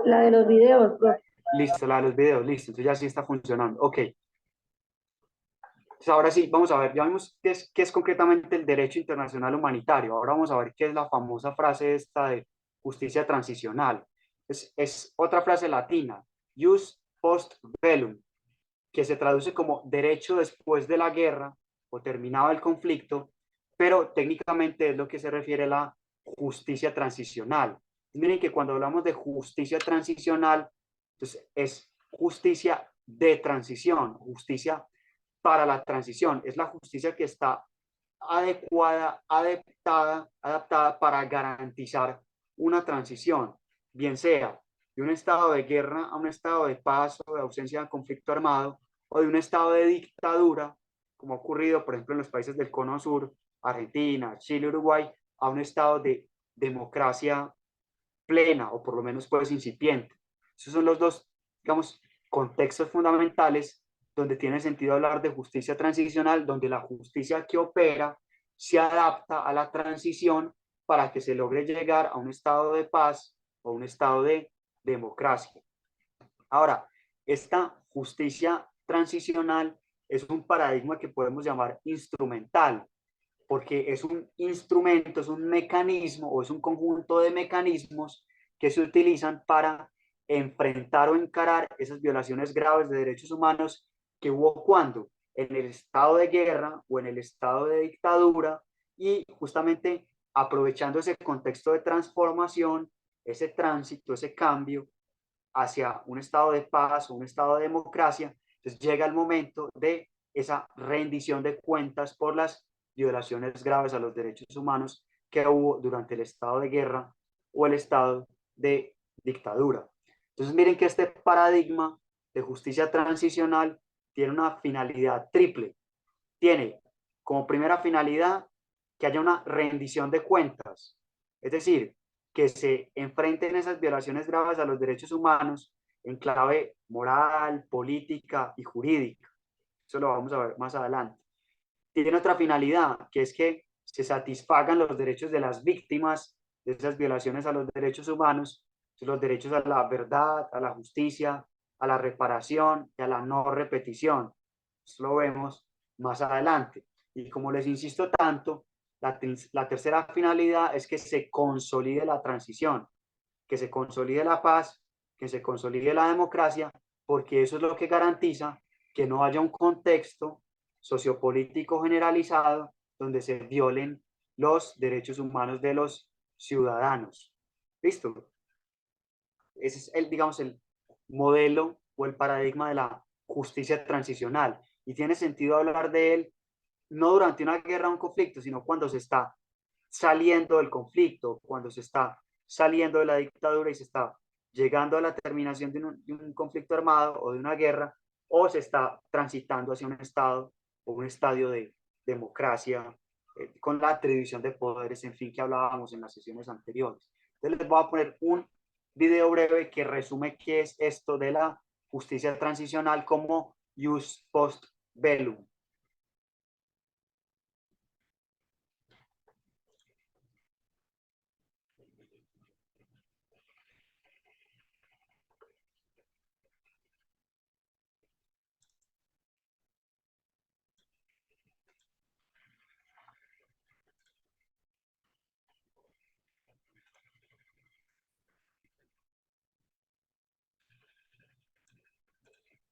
La de los videos, profe.
Listo, la de los videos, listo, entonces ya sí está funcionando. Ok. Entonces ahora sí, vamos a ver, ya vimos qué es concretamente el derecho internacional humanitario. Ahora vamos a ver qué es la famosa frase esta de justicia transicional. Es otra frase latina, jus post bellum, que se traduce como derecho después de la guerra o terminado el conflicto, pero técnicamente es lo que se refiere a la justicia transicional. Miren que cuando hablamos de justicia transicional, entonces es justicia de transición, justicia para la transición. Es la justicia que está adecuada, adaptada para garantizar una transición, bien sea de un estado de guerra a un estado de paz o de ausencia de conflicto armado, o de un estado de dictadura, como ha ocurrido, por ejemplo, en los países del Cono Sur, Argentina, Chile, Uruguay, a un estado de democracia plena, o por lo menos pues incipiente. Esos son los dos, digamos, contextos fundamentales donde tiene sentido hablar de justicia transicional, donde la justicia que opera se adapta a la transición para que se logre llegar a un estado de paz o un estado de democracia. Ahora, esta justicia transicional es un paradigma que podemos llamar instrumental, porque es un instrumento, es un mecanismo o es un conjunto de mecanismos que se utilizan para enfrentar o encarar esas violaciones graves de derechos humanos que hubo cuando en el estado de guerra o en el estado de dictadura, y justamente aprovechando ese contexto de transformación, ese tránsito, ese cambio hacia un estado de paz o un estado de democracia, entonces llega el momento de esa rendición de cuentas por las violaciones graves a los derechos humanos que hubo durante el estado de guerra o el estado de dictadura. Entonces miren que este paradigma de justicia transicional tiene una finalidad triple. Tiene como primera finalidad que haya una rendición de cuentas, es decir, que se enfrenten esas violaciones graves a los derechos humanos en clave moral, política y jurídica. Eso lo vamos a ver más adelante. Tiene otra finalidad, que es que se satisfagan los derechos de las víctimas de esas violaciones a los derechos humanos, los derechos a la verdad, a la justicia, a la reparación y a la no repetición. Eso lo vemos más adelante. Y como les insisto tanto, la tercera finalidad es que se consolide la transición, que se consolide la paz, que se consolide la democracia, porque eso es lo que garantiza que no haya un contexto sociopolítico generalizado donde se violen los derechos humanos de los ciudadanos. ¿Listo? Ese es el, digamos, el modelo o el paradigma de la justicia transicional. Y tiene sentido hablar de él no durante una guerra o un conflicto, sino cuando se está saliendo del conflicto, cuando se está saliendo de la dictadura y se está llegando a la terminación de un conflicto armado o de una guerra, o se está transitando hacia un estado o un estadio de democracia, con la atribución de poderes, en fin, que hablábamos en las sesiones anteriores. Entonces les voy a poner un video breve que resume qué es esto de la justicia transicional como jus post bellum.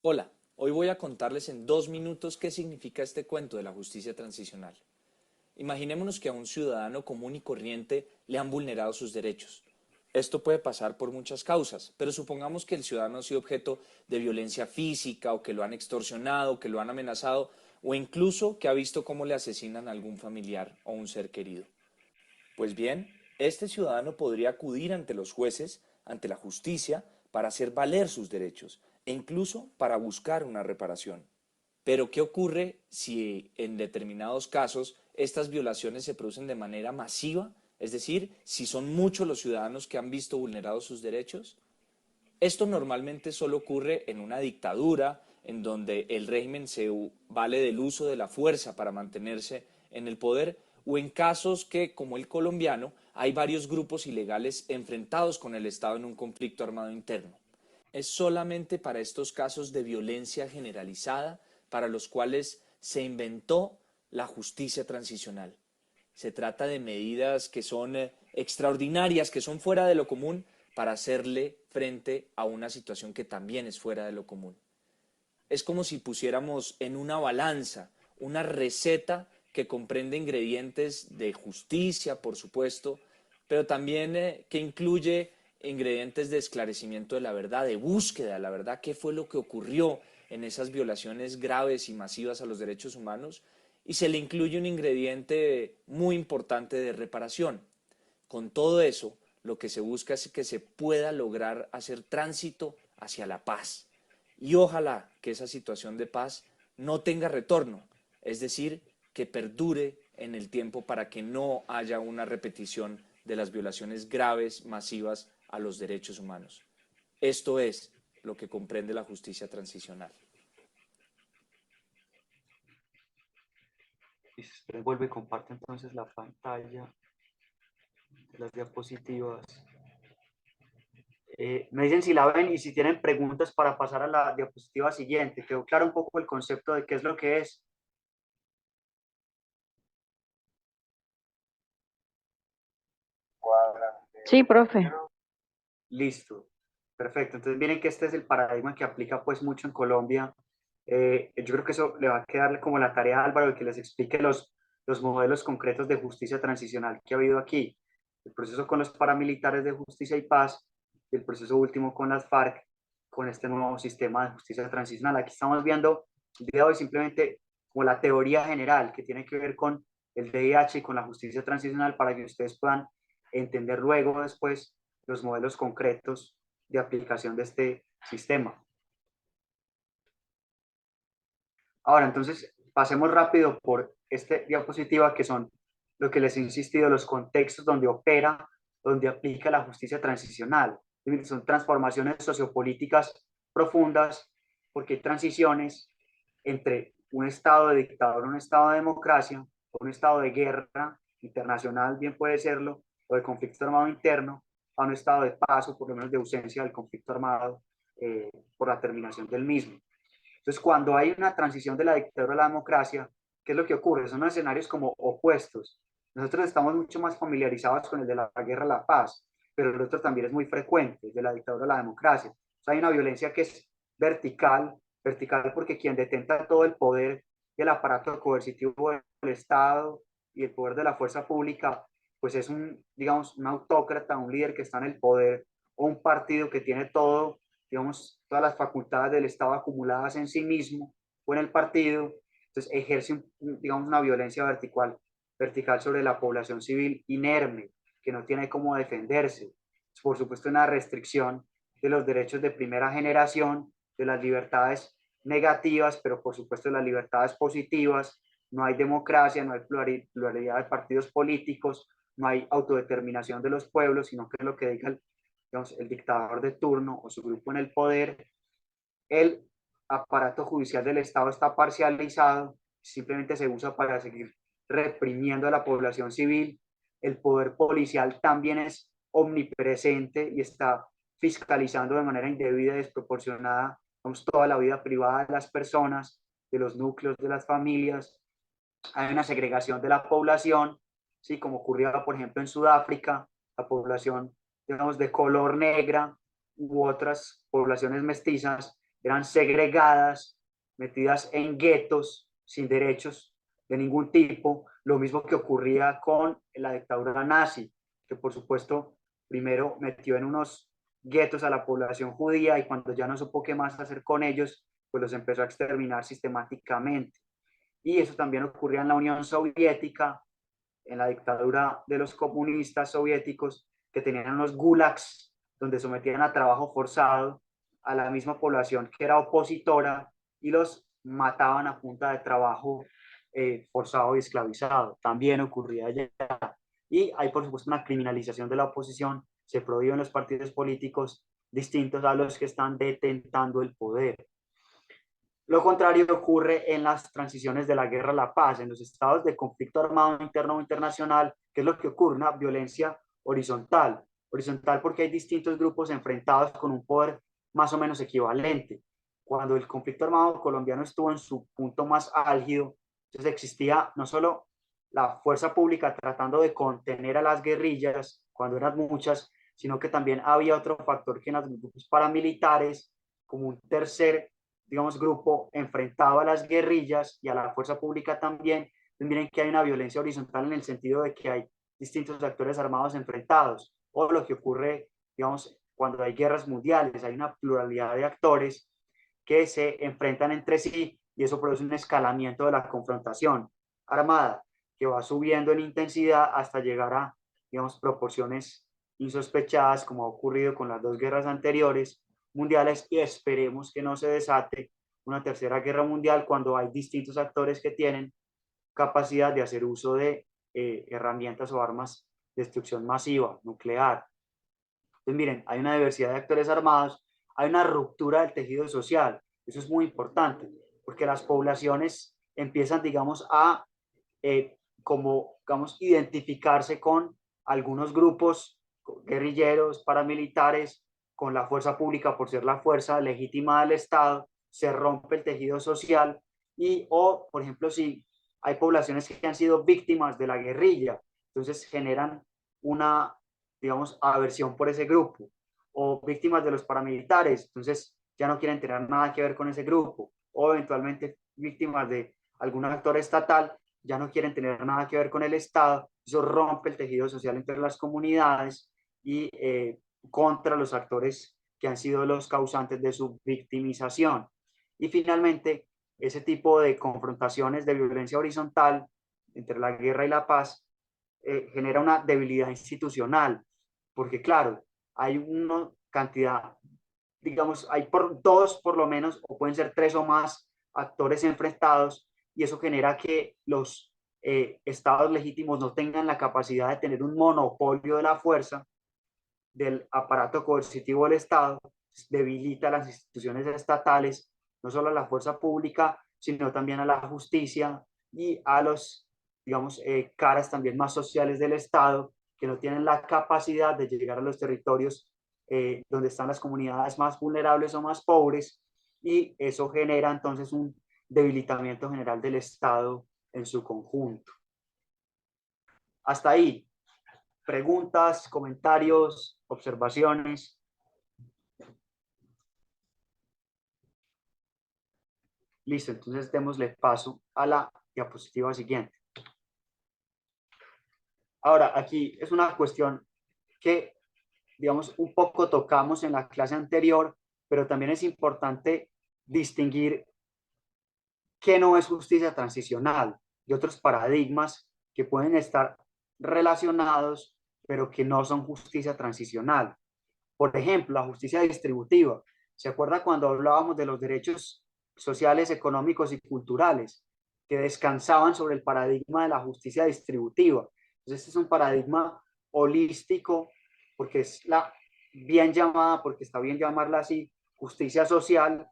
Hola, hoy voy a contarles en 2 minutos qué significa este cuento de la justicia transicional. Imaginémonos que a un ciudadano común y corriente le han vulnerado sus derechos. Esto puede pasar por muchas causas, pero supongamos que el ciudadano ha sido objeto de violencia física o que lo han extorsionado, que lo han amenazado o incluso que ha visto cómo le asesinan a algún familiar o un ser querido. Pues bien, este ciudadano podría acudir ante los jueces, ante la justicia, para hacer valer sus derechos e incluso para buscar una reparación. Pero ¿qué ocurre si en determinados casos estas violaciones se producen de manera masiva? Es decir, si son muchos los ciudadanos que han visto vulnerados sus derechos. Esto normalmente solo ocurre en una dictadura, en donde el régimen se vale del uso de la fuerza para mantenerse en el poder, o en casos que, como el colombiano, hay varios grupos ilegales enfrentados con el Estado en un conflicto armado interno. Es solamente para estos casos de violencia generalizada para los cuales se inventó la justicia transicional. Se trata de medidas que son extraordinarias, que son fuera de lo común, para hacerle frente a una situación que también es fuera de lo común. Es como si pusiéramos en una balanza una receta que comprende ingredientes de justicia, por supuesto, pero también que incluye ingredientes de esclarecimiento de la verdad, de búsqueda de la verdad, qué fue lo que ocurrió en esas violaciones graves y masivas a los derechos humanos, y se le incluye un ingrediente muy importante de reparación. Con todo eso, lo que se busca es que se pueda lograr hacer tránsito hacia la paz. Y ojalá que esa situación de paz no tenga retorno, es decir, que perdure en el tiempo para que no haya una repetición de las violaciones graves, masivas a los derechos humanos. Esto es lo que comprende la justicia transicional.
Listo, vuelve y comparte entonces la pantalla de las diapositivas. Me dicen si la ven y si tienen preguntas para pasar a la diapositiva siguiente. ¿Quedó claro un poco el concepto de qué es lo que es?
Sí, profe.
Listo, perfecto. Entonces miren que este es el paradigma que aplica pues mucho en Colombia. Yo creo que eso le va a quedar como la tarea a Álvaro de que les explique los modelos concretos de justicia transicional que ha habido aquí. El proceso con los paramilitares de justicia y paz, y el proceso último con las FARC, con este nuevo sistema de justicia transicional. Aquí estamos viendo el día de hoy simplemente como la teoría general que tiene que ver con el DIH y con la justicia transicional para que ustedes puedan entender luego después los modelos concretos de aplicación de este sistema. Ahora, entonces, pasemos rápido por esta diapositiva que son lo que les he insistido, los contextos donde opera, donde aplica la justicia transicional. Son transformaciones sociopolíticas profundas porque hay transiciones entre un estado de dictadura, un estado de democracia, un estado de guerra internacional, bien puede serlo, o de conflicto armado interno, a un estado de paz o por lo menos de ausencia del conflicto armado por la terminación del mismo. Entonces, cuando hay una transición de la dictadura a la democracia, ¿qué es lo que ocurre? Son escenarios como opuestos. Nosotros estamos mucho más familiarizados con el de la guerra a la paz, pero el otro también es muy frecuente, el de la dictadura a la democracia. O sea, hay una violencia que es vertical, vertical porque quien detenta todo el poder y el aparato coercitivo del Estado y el poder de la fuerza pública, pues es un, digamos, un autócrata, un líder que está en el poder o un partido que tiene todo, digamos, todas las facultades del Estado acumuladas en sí mismo o en el partido, entonces ejerce, digamos, una violencia vertical sobre la población civil inerme, que no tiene cómo defenderse. Por supuesto, una restricción de los derechos de primera generación, de las libertades negativas, pero por supuesto de las libertades positivas. No hay democracia, no hay pluralidad de partidos políticos, no hay autodeterminación de los pueblos, sino que es lo que diga digamos, el dictador de turno o su grupo en el poder. El aparato judicial del Estado está parcializado, simplemente se usa para seguir reprimiendo a la población civil. El poder policial también es omnipresente y está fiscalizando de manera indebida y desproporcionada, digamos, toda la vida privada de las personas, de los núcleos de las familias. Hay una segregación de la población, ¿sí? Como ocurría, por ejemplo, en Sudáfrica, la población, digamos, de color negra u otras poblaciones mestizas eran segregadas, metidas en guetos, sin derechos de ningún tipo, lo mismo que ocurría con la dictadura nazi, que por supuesto primero metió en unos guetos a la población judía y cuando ya no supo qué más hacer con ellos, pues los empezó a exterminar sistemáticamente. Y eso también ocurría en la Unión Soviética, en la dictadura de los comunistas soviéticos, que tenían unos gulags donde sometían a trabajo forzado a la misma población que era opositora y los mataban a punta de trabajo forzado y esclavizado. También ocurría allá. Y hay, por supuesto, una criminalización de la oposición. Se prohíben los partidos políticos distintos a los que están detentando el poder. Lo contrario ocurre en las transiciones de la guerra a la paz, en los estados de conflicto armado interno o internacional, que es lo que ocurre, una violencia horizontal. Horizontal porque hay distintos grupos enfrentados con un poder más o menos equivalente. Cuando el conflicto armado colombiano estuvo en su punto más álgido, entonces existía no solo la fuerza pública tratando de contener a las guerrillas, cuando eran muchas, sino que también había otro factor que en los grupos paramilitares, como un tercer, digamos, grupo enfrentado a las guerrillas y a la fuerza pública también. Entonces, miren que hay una violencia horizontal en el sentido de que hay distintos actores armados enfrentados, o lo que ocurre, digamos, cuando hay guerras mundiales, hay una pluralidad de actores que se enfrentan entre sí y eso produce un escalamiento de la confrontación armada que va subiendo en intensidad hasta llegar a, digamos, proporciones insospechadas, como ha ocurrido con las dos guerras anteriores mundiales, y esperemos que no se desate una tercera guerra mundial cuando hay distintos actores que tienen capacidad de hacer uso de herramientas o armas de destrucción masiva, nuclear. Entonces, miren, hay una diversidad de actores armados, hay una ruptura del tejido social. Eso es muy importante, porque las poblaciones empiezan, digamos, a identificarse con algunos grupos guerrilleros, paramilitares, con la fuerza pública por ser la fuerza legítima del Estado, se rompe el tejido social o, por ejemplo, si hay poblaciones que han sido víctimas de la guerrilla, entonces generan una, digamos, aversión por ese grupo, o víctimas de los paramilitares, entonces ya no quieren tener nada que ver con ese grupo, o eventualmente víctimas de algún actor estatal, ya no quieren tener nada que ver con el Estado. Eso rompe el tejido social entre las comunidades y contra los actores que han sido los causantes de su victimización. Y finalmente, ese tipo de confrontaciones de violencia horizontal entre la guerra y la paz genera una debilidad institucional, porque claro, hay una cantidad, digamos, hay dos por lo menos, o pueden ser tres o más actores enfrentados, y eso genera que los estados legítimos no tengan la capacidad de tener un monopolio de la fuerza del aparato coercitivo del Estado, debilita las instituciones estatales, no solo a la fuerza pública, sino también a la justicia y a los, digamos, caras también más sociales del Estado, que no tienen la capacidad de llegar a los territorios donde están las comunidades más vulnerables o más pobres, y eso genera entonces un debilitamiento general del Estado en su conjunto. Hasta ahí. Preguntas, comentarios, observaciones. Listo, entonces démosle paso a la diapositiva siguiente. Ahora, aquí es una cuestión que, digamos, un poco tocamos en la clase anterior, pero también es importante distinguir qué no es justicia transicional y otros paradigmas que pueden estar relacionados, pero que no son justicia transicional. Por ejemplo, la justicia distributiva. ¿Se acuerda cuando hablábamos de los derechos sociales, económicos y culturales que descansaban sobre el paradigma de la justicia distributiva? Entonces, este es un paradigma holístico, porque es la bien llamada, porque está bien llamarla así, justicia social,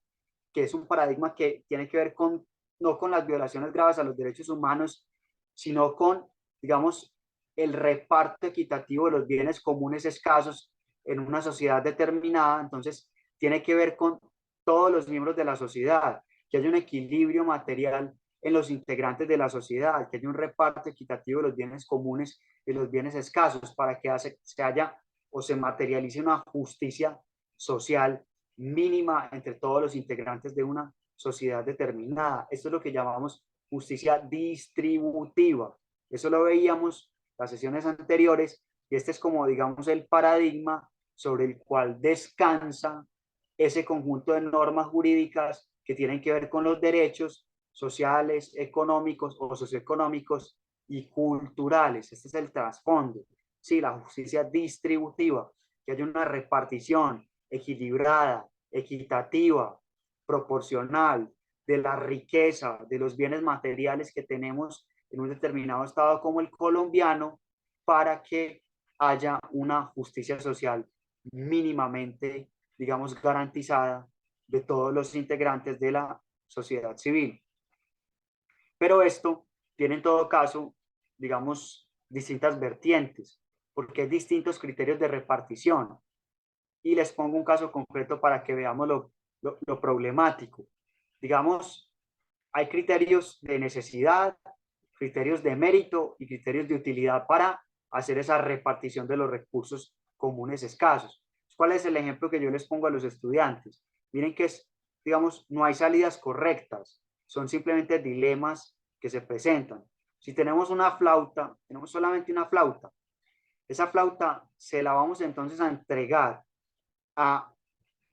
que es un paradigma que tiene que ver con, no con las violaciones graves a los derechos humanos, sino con, digamos, el reparto equitativo de los bienes comunes escasos en una sociedad determinada. Entonces, tiene que ver con todos los miembros de la sociedad, que haya un equilibrio material en los integrantes de la sociedad, que haya un reparto equitativo de los bienes comunes y los bienes escasos, para que se haya o se materialice una justicia social mínima entre todos los integrantes de una sociedad determinada. Esto es lo que llamamos justicia distributiva. Eso lo veíamos las sesiones anteriores, y este es como, digamos, el paradigma sobre el cual descansa ese conjunto de normas jurídicas que tienen que ver con los derechos sociales, económicos o socioeconómicos y culturales. Este es el trasfondo. Sí, la justicia distributiva, que haya una repartición equilibrada, equitativa, proporcional de la riqueza, de los bienes materiales que tenemos en un determinado estado como el colombiano, para que haya una justicia social mínimamente, digamos, garantizada de todos los integrantes de la sociedad civil. Pero esto tiene en todo caso, digamos, distintas vertientes, porque hay distintos criterios de repartición. Y les pongo un caso concreto para que veamos lo problemático. Digamos, hay criterios de necesidad, criterios de mérito y criterios de utilidad para hacer esa repartición de los recursos comunes escasos. ¿Cuál es el ejemplo que yo les pongo a los estudiantes? Miren que es, digamos, no hay salidas correctas, son simplemente dilemas que se presentan. Si tenemos una flauta, tenemos solamente una flauta, esa flauta se la vamos entonces a entregar a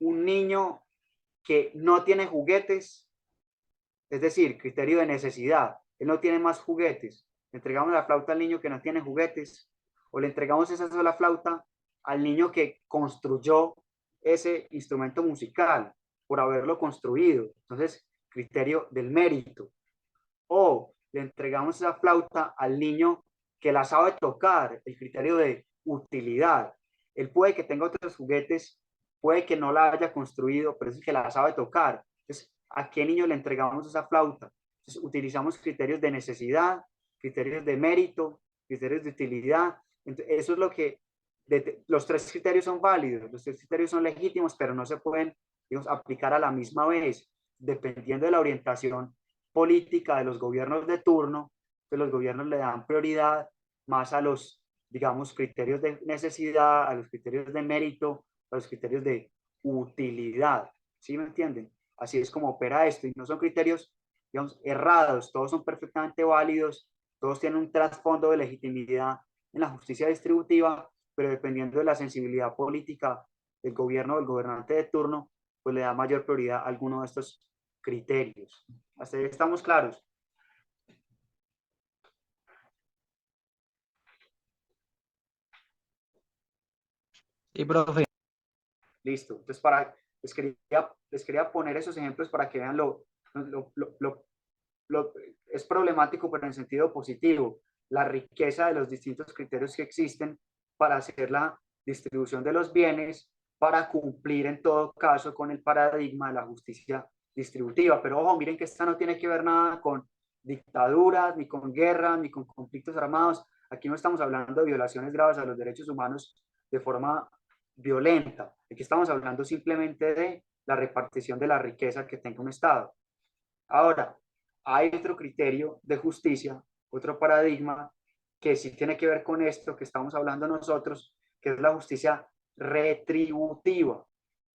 un niño que no tiene juguetes, es decir, criterio de necesidad, él no tiene más juguetes, le entregamos la flauta al niño que no tiene juguetes, o le entregamos esa sola flauta al niño que construyó ese instrumento musical por haberlo construido, entonces criterio del mérito, o le entregamos esa flauta al niño que la sabe tocar, el criterio de utilidad. Él puede que tenga otros juguetes, puede que no la haya construido, pero es el que la sabe tocar. Entonces, ¿a qué niño le entregamos esa flauta? Entonces, utilizamos criterios de necesidad, criterios de mérito, criterios de utilidad. Entonces, eso es lo que, los tres criterios son válidos, los tres criterios son legítimos, pero no se pueden, digamos, aplicar a la misma vez, dependiendo de la orientación política de los gobiernos de turno. Que los gobiernos le dan prioridad más a los, digamos, criterios de necesidad, a los criterios de mérito, a los criterios de utilidad. ¿Sí me entienden? Así es como opera esto, y no son criterios, digamos, errados, todos son perfectamente válidos, todos tienen un trasfondo de legitimidad en la justicia distributiva, pero dependiendo de la sensibilidad política del gobierno o del gobernante de turno, pues le da mayor prioridad a alguno de estos criterios. ¿Hasta ahí estamos claros?
Sí, profe.
Listo. Entonces, les quería poner esos ejemplos para que vean es problemático, pero en sentido positivo, la riqueza de los distintos criterios que existen para hacer la distribución de los bienes, para cumplir en todo caso con el paradigma de la justicia distributiva. Pero ojo, miren que esta no tiene que ver nada con dictaduras, ni con guerra, ni con conflictos armados. Aquí no estamos hablando de violaciones graves a los derechos humanos de forma violenta. Aquí estamos hablando simplemente de la repartición de la riqueza que tenga un Estado. Ahora, hay otro criterio de justicia, otro paradigma que sí tiene que ver con esto que estamos hablando nosotros, que es la justicia retributiva.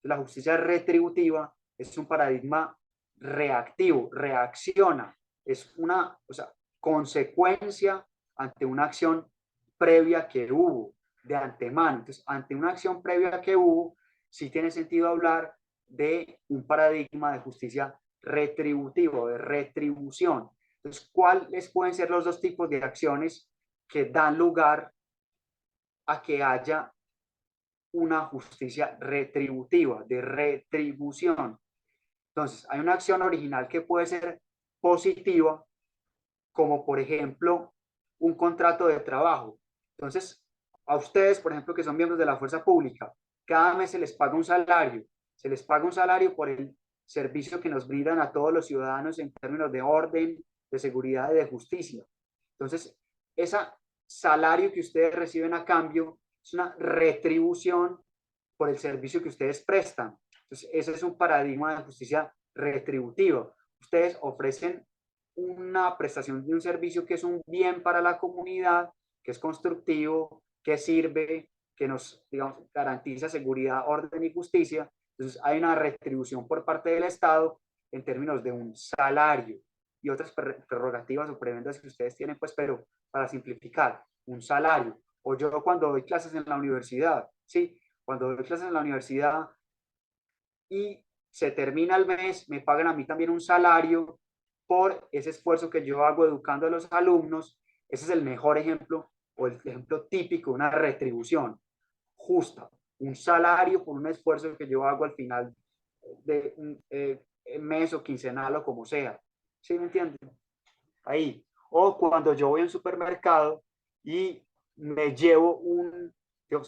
La justicia retributiva es un paradigma reactivo, reacciona, es una, o sea, consecuencia ante una acción previa que hubo de antemano. Entonces, ante una acción previa que hubo, sí tiene sentido hablar de un paradigma de justicia retributivo, de retribución. Entonces, ¿cuáles pueden ser los dos tipos de acciones que dan lugar a que haya una justicia retributiva, de retribución? Entonces, hay una acción original que puede ser positiva, como por ejemplo un contrato de trabajo. Entonces, a ustedes, por ejemplo, que son miembros de la fuerza pública, cada mes se les paga un salario, se les paga un salario por el servicio que nos brindan a todos los ciudadanos en términos de orden, de seguridad y de justicia. Entonces, ese salario que ustedes reciben a cambio es una retribución por el servicio que ustedes prestan. Entonces, ese es un paradigma de justicia retributiva. Ustedes ofrecen una prestación de un servicio que es un bien para la comunidad, que es constructivo, que sirve, que nos, digamos, garantiza seguridad, orden y justicia. Entonces hay una retribución por parte del Estado en términos de un salario y otras prerrogativas o prebendas que ustedes tienen, pues, pero para simplificar, un salario. O yo cuando doy clases en la universidad, ¿sí? Cuando doy clases en la universidad y se termina el mes, me pagan a mí también un salario por ese esfuerzo que yo hago educando a los alumnos. Ese es el mejor ejemplo o el ejemplo típico de una retribución justa, un salario por un esfuerzo que yo hago al final de un mes o quincenal o como sea. ¿Sí me entienden? Ahí. O cuando yo voy a un supermercado y me llevo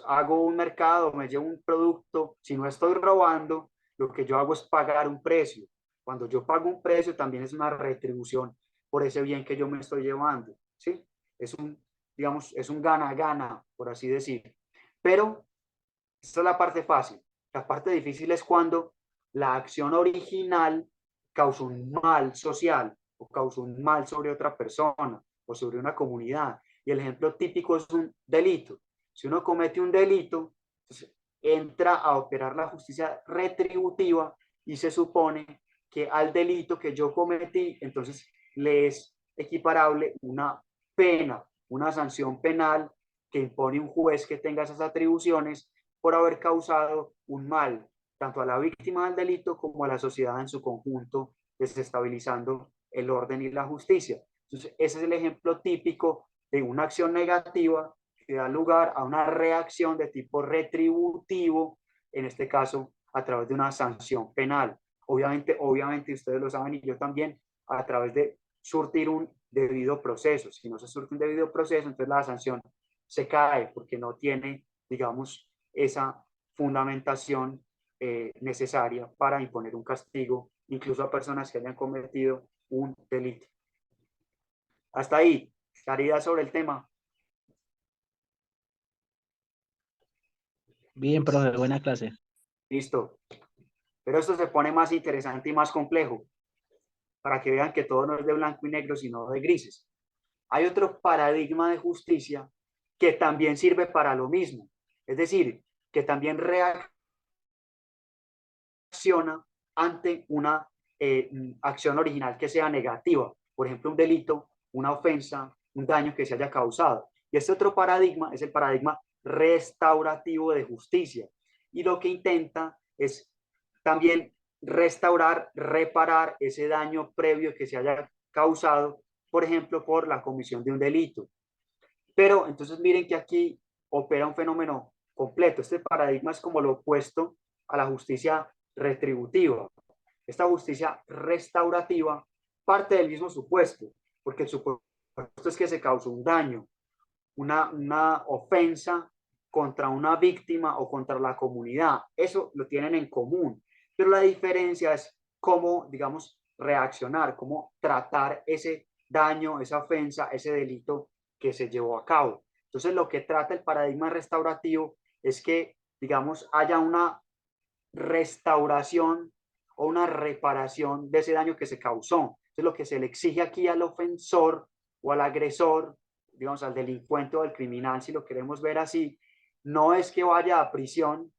hago un mercado, me llevo un producto, si no estoy robando, lo que yo hago es pagar un precio. Cuando yo pago un precio también es una retribución por ese bien que yo me estoy llevando, ¿sí? Es un, digamos, es un gana-gana, por así decir. Pero esta es la parte fácil. La parte difícil es cuando la acción original causó un mal social o causó un mal sobre otra persona o sobre una comunidad. Y el ejemplo típico es un delito. Si uno comete un delito, entonces entra a operar la justicia retributiva y se supone que al delito que yo cometí, entonces le es equiparable una pena, una sanción penal que impone un juez que tenga esas atribuciones por haber causado un mal, tanto a la víctima del delito como a la sociedad en su conjunto, desestabilizando el orden y la justicia. Entonces, ese es el ejemplo típico de una acción negativa que da lugar a una reacción de tipo retributivo, en este caso a través de una sanción penal. Obviamente ustedes lo saben y yo también, a través de surtir un debido proceso. Si no se surte un debido proceso, entonces la sanción se cae porque no tiene, digamos, esa fundamentación necesaria para imponer un castigo, incluso a personas que hayan cometido un delito. Hasta ahí, claridad sobre el tema.
Bien, profe, buena clase.
Listo. Pero esto se pone más interesante y más complejo, para que vean que todo no es de blanco y negro, sino de grises. Hay otro paradigma de justicia que también sirve para lo mismo. Es decir, que también reacciona ante una acción original que sea negativa. Por ejemplo, un delito, una ofensa, un daño que se haya causado. Y este otro paradigma es el paradigma restaurativo de justicia. Y lo que intenta es también restaurar, reparar ese daño previo que se haya causado, por ejemplo, por la comisión de un delito. Pero entonces miren que aquí opera un fenómeno completo. Este paradigma es como lo opuesto a la justicia retributiva. Esta justicia restaurativa parte del mismo supuesto, porque el supuesto es que se causó un daño, una ofensa contra una víctima o contra la comunidad. Eso lo tienen en común, pero la diferencia es cómo, digamos, reaccionar, cómo tratar ese daño, esa ofensa, ese delito que se llevó a cabo. Entonces, lo que trata el paradigma restaurativo es que, digamos, haya una restauración o una reparación de ese daño que se causó. Entonces, lo que se le exige aquí al ofensor o al agresor, digamos, al delincuente o al criminal, si lo queremos ver así, no es que vaya a prisión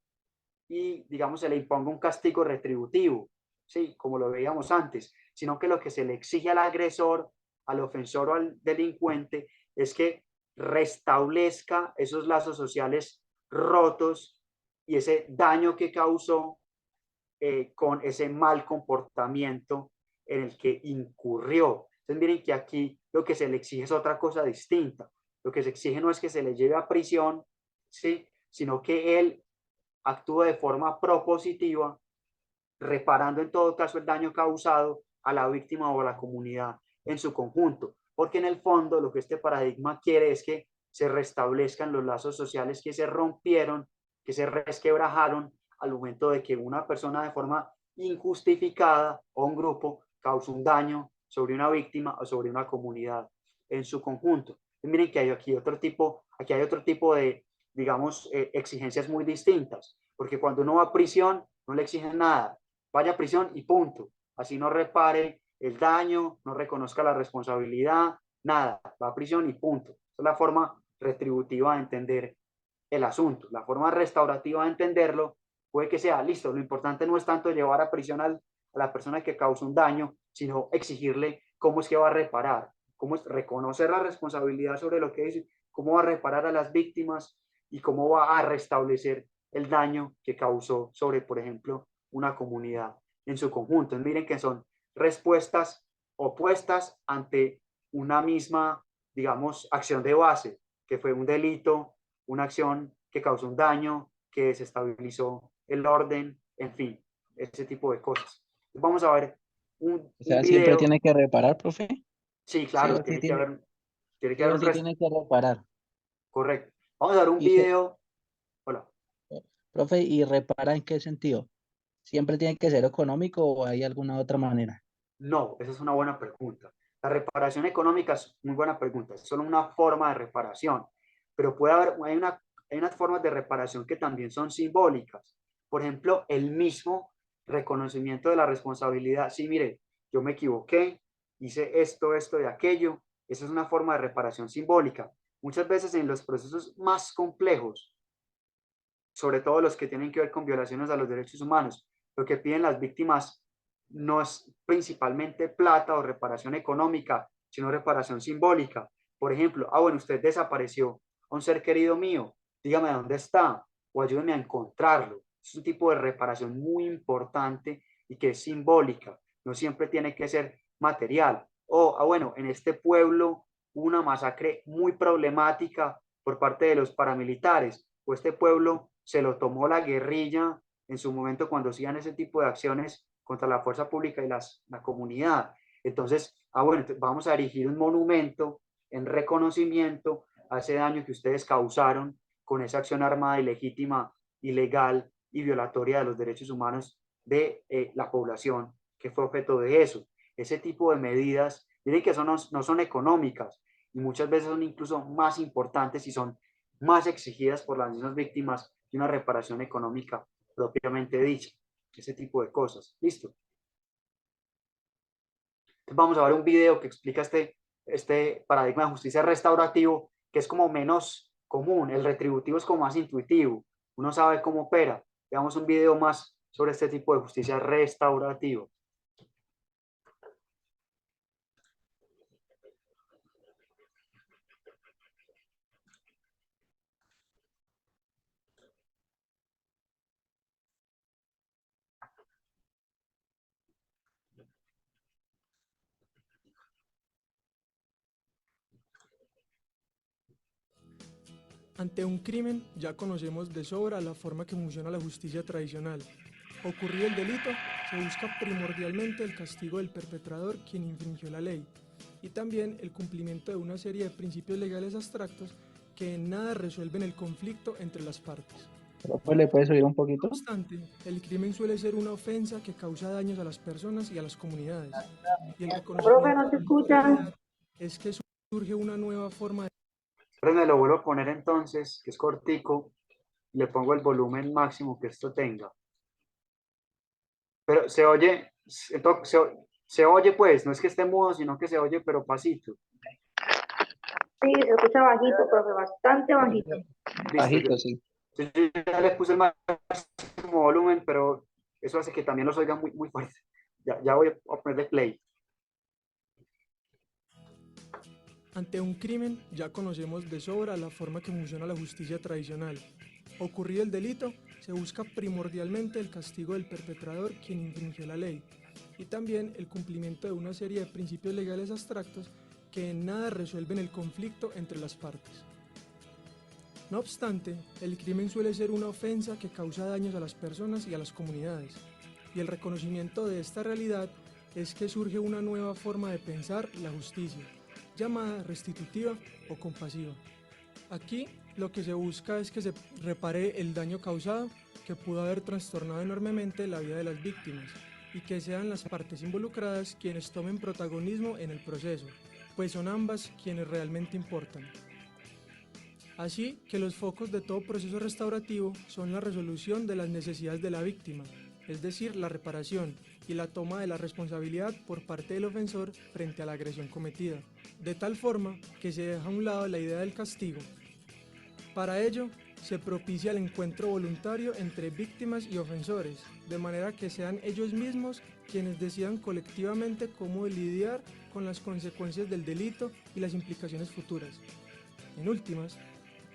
y, digamos, se le imponga un castigo retributivo, ¿sí? Como lo veíamos antes, sino que lo que se le exige al agresor, al ofensor o al delincuente es que restablezca esos lazos sociales rotos y ese daño que causó con ese mal comportamiento en el que incurrió. Entonces miren que aquí lo que se le exige es otra cosa distinta. Lo que se exige no es que se le lleve a prisión, ¿sí? Sino que él actúe de forma propositiva, reparando en todo caso el daño causado a la víctima o a la comunidad en su conjunto. Porque en el fondo lo que este paradigma quiere es que se restablezcan los lazos sociales que se rompieron, que se resquebrajaron al momento de que una persona de forma injustificada o un grupo causó un daño sobre una víctima o sobre una comunidad en su conjunto. Y miren que hay aquí otro tipo de, digamos, exigencias muy distintas, porque cuando uno va a prisión no le exigen nada, vaya a prisión y punto, así no repare el daño, no reconozca la responsabilidad, nada, va a prisión y punto. Esa es la forma retributiva de entender el asunto. La forma restaurativa de entenderlo puede que sea, listo, lo importante no es tanto llevar a prisión a la persona que causó un daño, sino exigirle cómo es que va a reparar, cómo es reconocer la responsabilidad sobre lo que dice, cómo va a reparar a las víctimas y cómo va a restablecer el daño que causó sobre, por ejemplo, una comunidad en su conjunto. Miren que son respuestas opuestas ante una misma, digamos, acción de base, que fue un delito, una acción que causó un daño, que desestabilizó el orden, en fin, ese tipo de cosas. Vamos a ver un
Siempre
video.
tiene que reparar, profe.
Sí,
Sí
claro,
o sí
tiene que
sí
haber
o
un
sí tiene que reparar.
correcto. Vamos a ver un
Y se,
video. Hola.
profe, ¿y repara en qué sentido? ¿Siempre tiene que ser económico o hay alguna otra manera?
No, esa es una buena pregunta. La reparación económica es muy buena pregunta, es solo una forma de reparación, pero hay unas formas de reparación que también son simbólicas. Por ejemplo, el mismo reconocimiento de la responsabilidad. Sí, mire, yo me equivoqué, hice esto y aquello. Esa es una forma de reparación simbólica. Muchas veces en los procesos más complejos, sobre todo los que tienen que ver con violaciones a los derechos humanos, lo que piden las víctimas no es principalmente plata o reparación económica, sino reparación simbólica. Por ejemplo, bueno, usted desapareció a un ser querido mío, dígame dónde está o ayúdeme a encontrarlo. Es un tipo de reparación muy importante y que es simbólica, no siempre tiene que ser material. Bueno, en este pueblo hubo una masacre muy problemática por parte de los paramilitares, o este pueblo se lo tomó la guerrilla en su momento cuando hacían ese tipo de acciones contra la fuerza pública y la comunidad. Entonces, bueno, vamos a erigir un monumento en reconocimiento a ese daño que ustedes causaron con esa acción armada ilegítima, ilegal y violatoria de los derechos humanos de la población que fue objeto de eso. Ese tipo de medidas, miren que eso no son económicas y muchas veces son incluso más importantes y son más exigidas por las mismas víctimas de una reparación económica propiamente dicha. Ese tipo de cosas. ¿Listo? Entonces vamos a ver un video que explica este paradigma de justicia restaurativo, que es como menos común. El retributivo es como más intuitivo. Uno sabe cómo opera. Veamos un video más sobre este tipo de justicia restaurativa.
Ante un crimen, ya conocemos de sobra la forma que funciona la justicia tradicional. Ocurrido el delito, se busca primordialmente el castigo del perpetrador quien infringió la ley, y también el cumplimiento de una serie de principios legales abstractos que en nada resuelven el conflicto entre las partes.
Pues le puede subir un poquito.
No obstante, el crimen suele ser una ofensa que causa daños a las personas y a las comunidades, y el
Profe, no se escucha.
es que surge una nueva forma de...
Entonces me lo vuelvo a poner entonces, que es cortico, y le pongo el volumen máximo que esto tenga. Pero se oye, se oye pues, no es que esté mudo, sino que se oye pero pasito.
Sí, se escucha bajito, profe, bastante bajito.
Listo,
Bajito, sí.
yo ya le puse el máximo volumen, pero eso hace que también los oigan muy, muy fuerte. Ya voy a ponerle play.
Ante un crimen, ya conocemos de sobra la forma que funciona la justicia tradicional. Ocurrido el delito, se busca primordialmente el castigo del perpetrador quien infringió la ley, y también el cumplimiento de una serie de principios legales abstractos que en nada resuelven el conflicto entre las partes. No obstante, el crimen suele ser una ofensa que causa daños a las personas y a las comunidades, y el reconocimiento de esta realidad es que surge una nueva forma de pensar la justicia, llamada restitutiva o compasiva. Aquí lo que se busca es que se repare el daño causado que pudo haber trastornado enormemente la vida de las víctimas y que sean las partes involucradas quienes tomen protagonismo en el proceso, pues son ambas quienes realmente importan. Así que los focos de todo proceso restaurativo son la resolución de las necesidades de la víctima, es decir, la reparación y la toma de la responsabilidad por parte del ofensor frente a la agresión cometida, de tal forma que se deja a un lado la idea del castigo. Para ello, se propicia el encuentro voluntario entre víctimas y ofensores, de manera que sean ellos mismos quienes decidan colectivamente cómo lidiar con las consecuencias del delito y las implicaciones futuras. En últimas,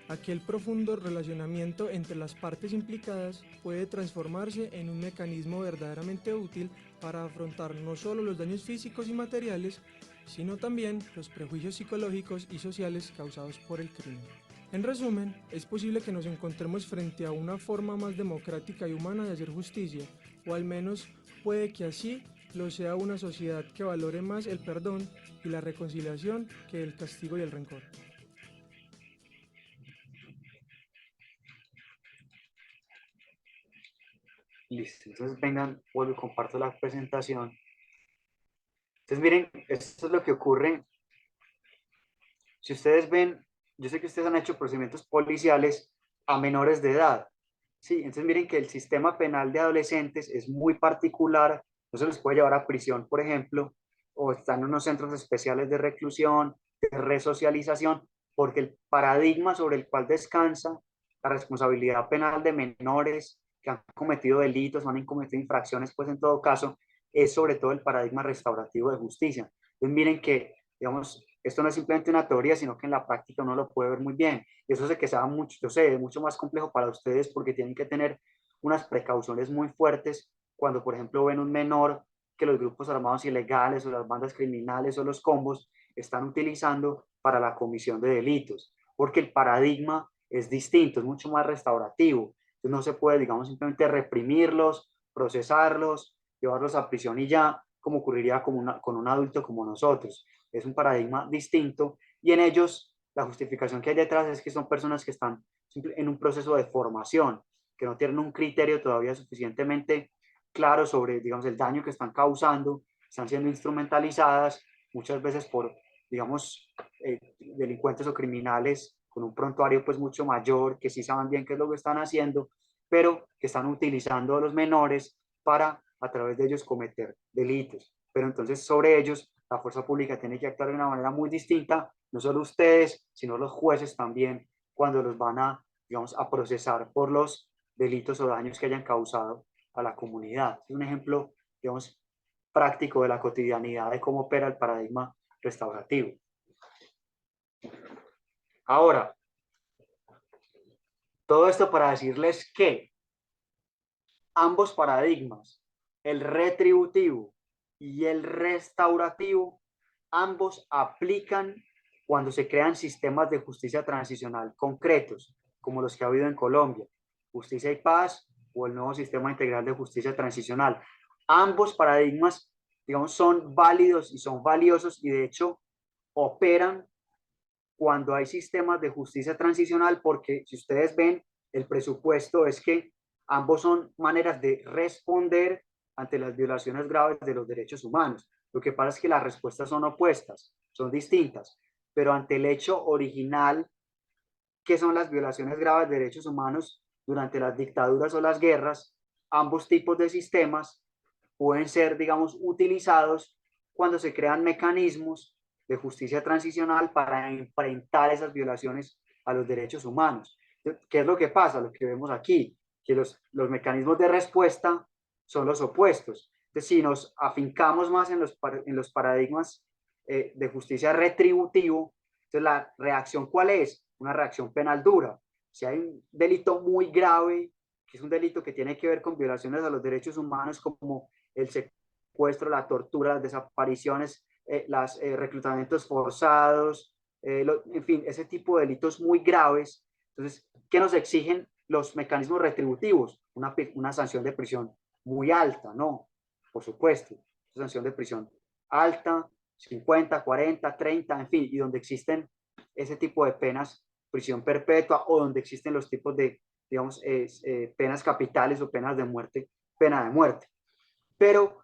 aquel profundo relacionamiento entre las partes implicadas puede transformarse en un mecanismo verdaderamente útil para afrontar no solo los daños físicos y materiales, sino también los prejuicios psicológicos y sociales causados por el crimen. En resumen, es posible que nos encontremos frente a una forma más democrática y humana de hacer justicia, o al menos puede que así lo sea una sociedad que valore más el perdón y la reconciliación que el castigo y el rencor.
Listo, entonces vengan, vuelvo y comparto la presentación. Entonces miren, esto es lo que ocurre. Si ustedes ven, yo sé que ustedes han hecho procedimientos policiales a menores de edad. Sí, entonces miren que el sistema penal de adolescentes es muy particular, no se les puede llevar a prisión, por ejemplo, o están en unos centros especiales de reclusión, de resocialización, porque el paradigma sobre el cual descansa la responsabilidad penal de menores que han cometido delitos o han cometido infracciones, pues en todo caso, es sobre todo el paradigma restaurativo de justicia. Entonces miren que, digamos, esto no es simplemente una teoría, sino que en la práctica uno lo puede ver muy bien. Y eso sé que sea mucho, yo sé, es mucho más complejo para ustedes porque tienen que tener unas precauciones muy fuertes cuando, por ejemplo, ven un menor que los grupos armados ilegales o las bandas criminales o los combos están utilizando para la comisión de delitos, porque el paradigma es distinto, es mucho más restaurativo. Entonces no se puede, digamos, simplemente reprimirlos, procesarlos, llevarlos a prisión y ya, como ocurriría con un adulto como nosotros. Es un paradigma distinto y en ellos la justificación que hay detrás es que son personas que están en un proceso de formación, que no tienen un criterio todavía suficientemente claro sobre, digamos, el daño que están causando, están siendo instrumentalizadas muchas veces por, digamos, delincuentes o criminales con un prontuario pues mucho mayor, que sí saben bien qué es lo que están haciendo, pero que están utilizando a los menores para a través de ellos cometer delitos. Pero entonces sobre ellos la fuerza pública tiene que actuar de una manera muy distinta, no solo ustedes, sino los jueces también, cuando los van a, digamos, a procesar por los delitos o daños que hayan causado a la comunidad. Es un ejemplo, digamos, práctico de la cotidianidad de cómo opera el paradigma restaurativo. Ahora, todo esto para decirles que ambos paradigmas, el retributivo y el restaurativo, ambos aplican cuando se crean sistemas de justicia transicional concretos, como los que ha habido en Colombia, Justicia y Paz o el nuevo sistema integral de justicia transicional. Ambos paradigmas, digamos, son válidos y son valiosos y de hecho operan cuando hay sistemas de justicia transicional, porque si ustedes ven, el presupuesto es que ambos son maneras de responder ante las violaciones graves de los derechos humanos. Lo que pasa es que las respuestas son opuestas, son distintas, pero ante el hecho original, que son las violaciones graves de derechos humanos durante las dictaduras o las guerras, ambos tipos de sistemas pueden ser, digamos, utilizados cuando se crean mecanismos de justicia transicional para enfrentar esas violaciones a los derechos humanos. ¿Qué es lo que pasa? Lo que vemos aquí, que los mecanismos de respuesta son los opuestos. Entonces, si nos afincamos más en los paradigmas de justicia retributivo, entonces la reacción, ¿cuál es? Una reacción penal dura. Si hay un delito muy grave, que es un delito que tiene que ver con violaciones a los derechos humanos, como el secuestro, la tortura, las desapariciones, los reclutamientos forzados, en fin, ese tipo de delitos muy graves. Entonces, ¿qué nos exigen los mecanismos retributivos? Una sanción de prisión muy alta, ¿no? Por supuesto, una sanción de prisión alta, 50, 40, 30, en fin, y donde existen ese tipo de penas, prisión perpetua, o donde existen los tipos de, digamos, penas capitales o penas de muerte, pena de muerte. Pero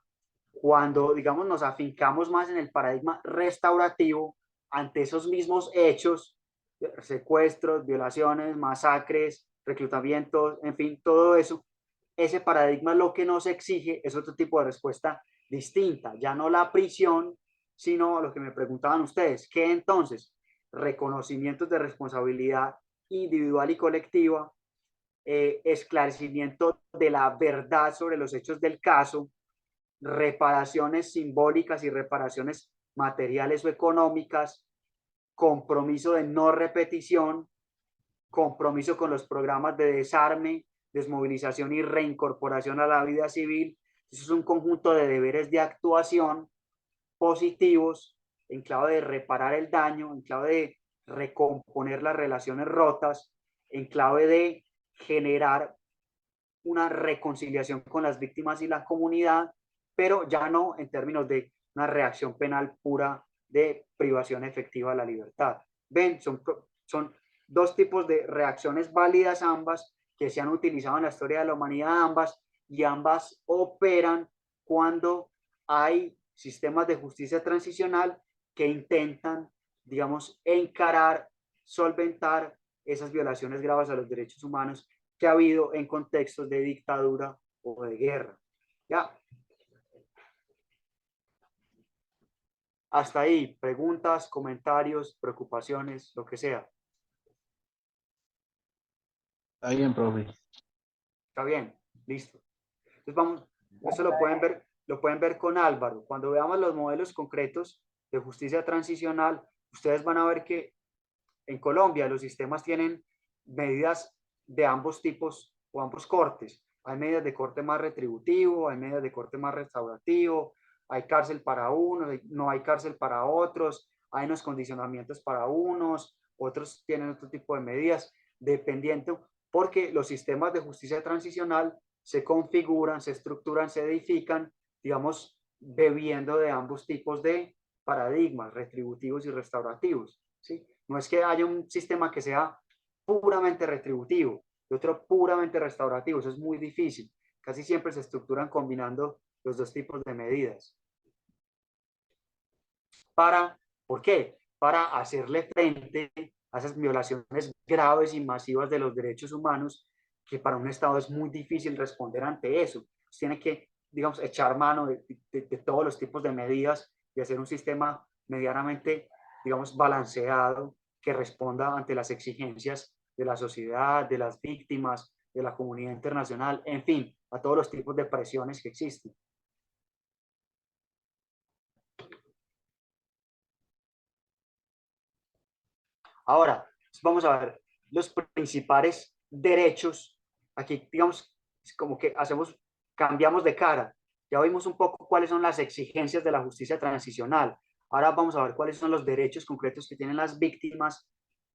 cuando, digamos, nos afincamos más en el paradigma restaurativo, ante esos mismos hechos, secuestros, violaciones, masacres, reclutamientos, en fin, todo eso, ese paradigma lo que nos exige es otro tipo de respuesta distinta, ya no la prisión, sino lo que me preguntaban ustedes, ¿qué entonces? Reconocimientos de responsabilidad individual y colectiva, esclarecimiento de la verdad sobre los hechos del caso, reparaciones simbólicas y reparaciones materiales o económicas, compromiso de no repetición, compromiso con los programas de desarme, desmovilización y reincorporación a la vida civil. Eso es un conjunto de deberes de actuación positivos en clave de reparar el daño, en clave de recomponer las relaciones rotas, en clave de generar una reconciliación con las víctimas y la comunidad, pero ya no en términos de una reacción penal pura de privación efectiva de la libertad. Ven, son dos tipos de reacciones válidas ambas, que se han utilizado en la historia de la humanidad ambas, y ambas operan cuando hay sistemas de justicia transicional que intentan, digamos, encarar, solventar esas violaciones graves a los derechos humanos que ha habido en contextos de dictadura o de guerra. ¿Ya? Hasta ahí, preguntas, comentarios, preocupaciones, lo que sea.
Está bien, profe.
Está bien, listo. Entonces vamos, eso lo pueden ver con Álvaro. Cuando veamos los modelos concretos de justicia transicional, ustedes van a ver que en Colombia los sistemas tienen medidas de ambos tipos o ambos cortes. Hay medidas de corte más retributivo, hay medidas de corte más restaurativo, hay cárcel para unos, no hay cárcel para otros, hay unos condicionamientos para unos, otros tienen otro tipo de medidas, dependiendo, porque los sistemas de justicia transicional se configuran, se estructuran, se edifican, digamos, bebiendo de ambos tipos de paradigmas, retributivos y restaurativos, ¿sí? No es que haya un sistema que sea puramente retributivo, y otro puramente restaurativo. Eso es muy difícil. Casi siempre se estructuran combinando los dos tipos de medidas. ¿Por qué? Para hacerle frente a esas violaciones graves y masivas de los derechos humanos, que para un Estado es muy difícil responder ante eso. Tiene que, digamos, echar mano de todos los tipos de medidas y hacer un sistema medianamente, digamos, balanceado que responda ante las exigencias de la sociedad, de las víctimas, de la comunidad internacional, en fin, a todos los tipos de presiones que existen. Ahora, vamos a ver los principales derechos. Aquí, digamos, es como que cambiamos de cara. Ya vimos un poco cuáles son las exigencias de la justicia transicional. Ahora vamos a ver cuáles son los derechos concretos que tienen las víctimas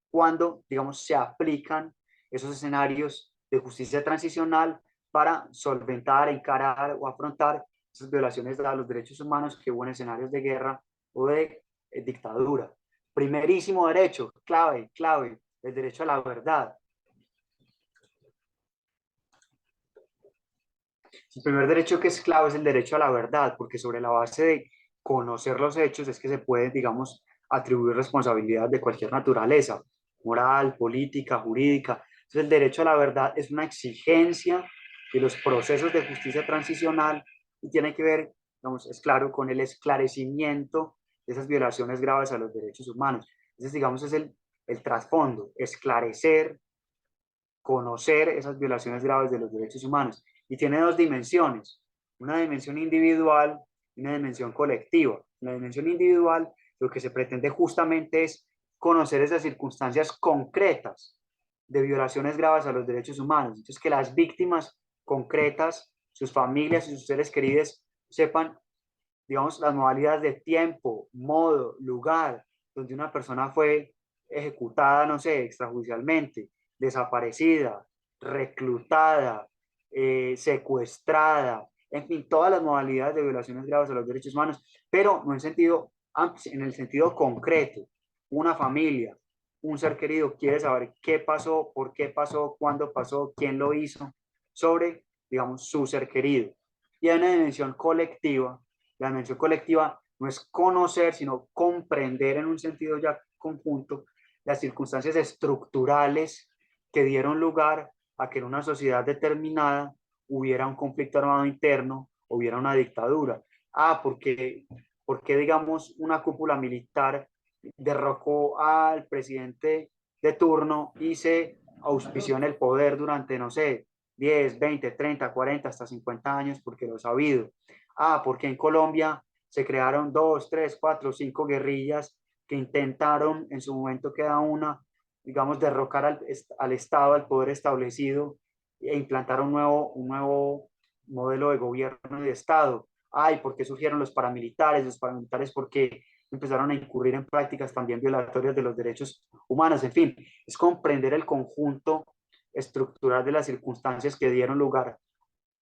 cuando, digamos, se aplican esos escenarios de justicia transicional para solventar, encarar o afrontar esas violaciones a los derechos humanos que hubo en escenarios de guerra o de dictadura. Primerísimo derecho, clave, el derecho a la verdad. El primer derecho que es clave es el derecho a la verdad, porque sobre la base de conocer los hechos es que se puede, digamos, atribuir responsabilidad de cualquier naturaleza, moral, política, jurídica. Entonces, el derecho a la verdad es una exigencia de los procesos de justicia transicional y tiene que ver, digamos, es claro, con el esclarecimiento de esas violaciones graves a los derechos humanos. Entonces, digamos, es el trasfondo, esclarecer, conocer esas violaciones graves de los derechos humanos. Y tiene dos dimensiones, una dimensión individual y una dimensión colectiva. En la dimensión individual, lo que se pretende justamente es conocer esas circunstancias concretas de violaciones graves a los derechos humanos. Entonces, que las víctimas concretas, sus familias y sus seres queridos sepan, digamos, las modalidades de tiempo, modo, lugar, donde una persona fue ejecutada, no sé, extrajudicialmente, desaparecida, reclutada, secuestrada, en fin, todas las modalidades de violaciones graves a los derechos humanos, pero no en el sentido concreto. Una familia, un ser querido quiere saber qué pasó, por qué pasó, cuándo pasó, quién lo hizo, sobre, digamos, su ser querido. Y hay una dimensión colectiva. La dimensión colectiva no es conocer, sino comprender en un sentido ya conjunto las circunstancias estructurales que dieron lugar a que en una sociedad determinada hubiera un conflicto armado interno, hubiera una dictadura. Porque digamos, una cúpula militar derrocó al presidente de turno y se auspició en el poder durante, no sé, 10, 20, 30, 40, hasta 50 años, porque lo he sabido. Porque en Colombia se crearon 2, 3, 4, 5 guerrillas que intentaron en su momento cada una, digamos, derrocar al Estado, al poder establecido e implantar un nuevo modelo de gobierno y de Estado. ¿Por qué surgieron los paramilitares? Los paramilitares porque empezaron a incurrir en prácticas también violatorias de los derechos humanos. En fin, es comprender el conjunto estructural de las circunstancias que dieron lugar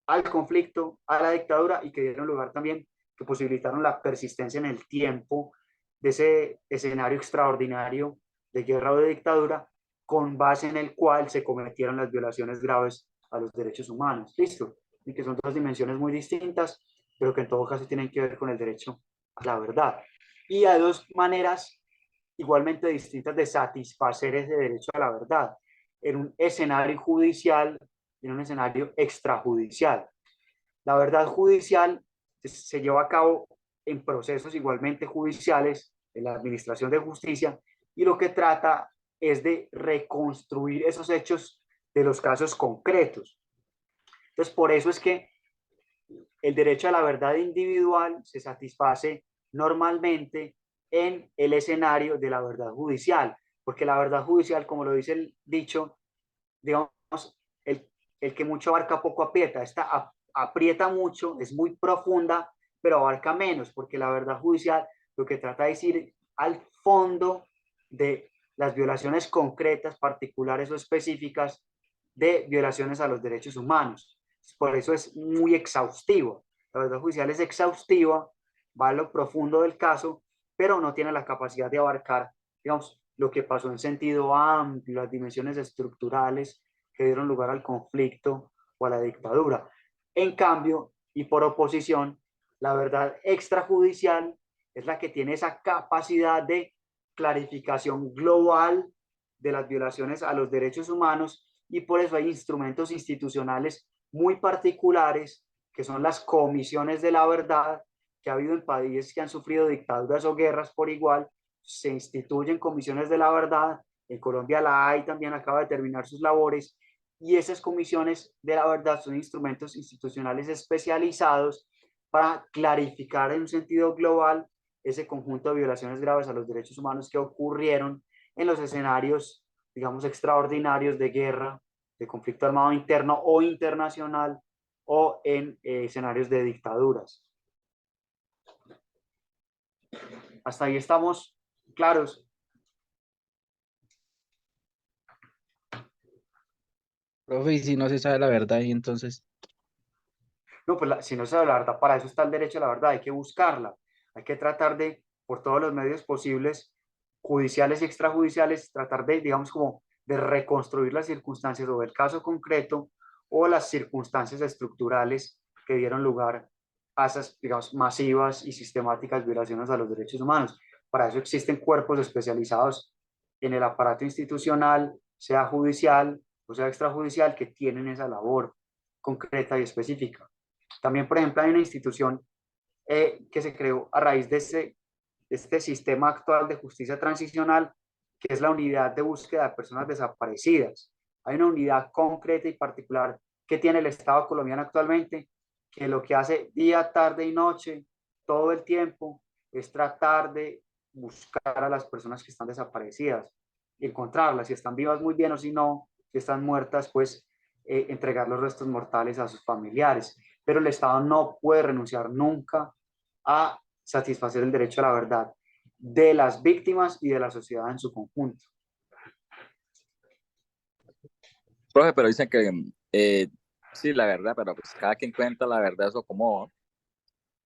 al conflicto, a la dictadura y que dieron lugar también, que posibilitaron la persistencia en el tiempo de ese escenario extraordinario de guerra o de dictadura, con base en el cual se cometieron las violaciones graves a los derechos humanos. ¿Listo? Y que son dos dimensiones muy distintas, pero que en todo caso tienen que ver con el derecho a la verdad. Y hay dos maneras igualmente distintas de satisfacer ese derecho a la verdad, en un escenario judicial y en un escenario extrajudicial. La verdad judicial se lleva a cabo en procesos igualmente judiciales, en la administración de justicia, y lo que trata es de reconstruir esos hechos de los casos concretos. Entonces, por eso es que el derecho a la verdad individual se satisface normalmente en el escenario de la verdad judicial, porque la verdad judicial, como lo dice el dicho, digamos, el que mucho abarca poco aprieta, esta aprieta mucho, es muy profunda, pero abarca menos, porque la verdad judicial lo que trata de ir al fondo de las violaciones concretas, particulares o específicas de violaciones a los derechos humanos. Por eso es muy exhaustivo. La verdad judicial es exhaustiva, va a lo profundo del caso, pero no tiene la capacidad de abarcar, digamos, lo que pasó en sentido amplio, las dimensiones estructurales que dieron lugar al conflicto o a la dictadura. En cambio, y por oposición, la verdad extrajudicial es la que tiene esa capacidad de clarificación global de las violaciones a los derechos humanos, y por eso hay instrumentos institucionales muy particulares que son las comisiones de la verdad, que ha habido en países que han sufrido dictaduras o guerras por igual. Se instituyen comisiones de la verdad. En Colombia la hay, también acaba de terminar sus labores, y esas comisiones de la verdad son instrumentos institucionales especializados para clarificar en un sentido global ese conjunto de violaciones graves a los derechos humanos que ocurrieron en los escenarios, digamos, extraordinarios de guerra, de conflicto armado interno o internacional, o en escenarios de dictaduras. Hasta ahí estamos claros.
Profe, y si no se sabe la verdad, y entonces,
No, pues si no se sabe la verdad, para eso está el derecho a la verdad, hay que buscarla, hay que tratar de, por todos los medios posibles, judiciales y extrajudiciales, tratar de, digamos, como de reconstruir las circunstancias o el caso concreto o las circunstancias estructurales que dieron lugar a esas, digamos, masivas y sistemáticas violaciones a los derechos humanos. Para eso existen cuerpos especializados en el aparato institucional, sea judicial o sea extrajudicial, que tienen esa labor concreta y específica. También, por ejemplo, hay una institución que se creó a raíz de este sistema actual de justicia transicional, que es la unidad de búsqueda de personas desaparecidas. Hay una unidad concreta y particular que tiene el Estado colombiano actualmente, que lo que hace día, tarde y noche, todo el tiempo, es tratar de buscar a las personas que están desaparecidas y encontrarlas, si están vivas muy bien, o si no, si están muertas, pues entregar los restos mortales a sus familiares. Pero el Estado no puede renunciar nunca a satisfacer el derecho a la verdad de las víctimas y de la sociedad en su conjunto.
Profe, pero dicen que sí, la verdad, pero pues cada quien cuenta la verdad eso como,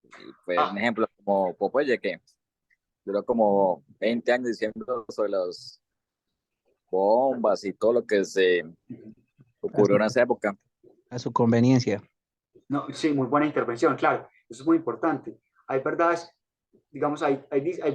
y pues un ejemplo como Popeye, que duró como 20 años diciendo sobre las bombas y todo lo que se ocurrió en esa época.
a su conveniencia.
No, sí, muy buena intervención, claro, eso es muy importante. Hay verdades, digamos, hay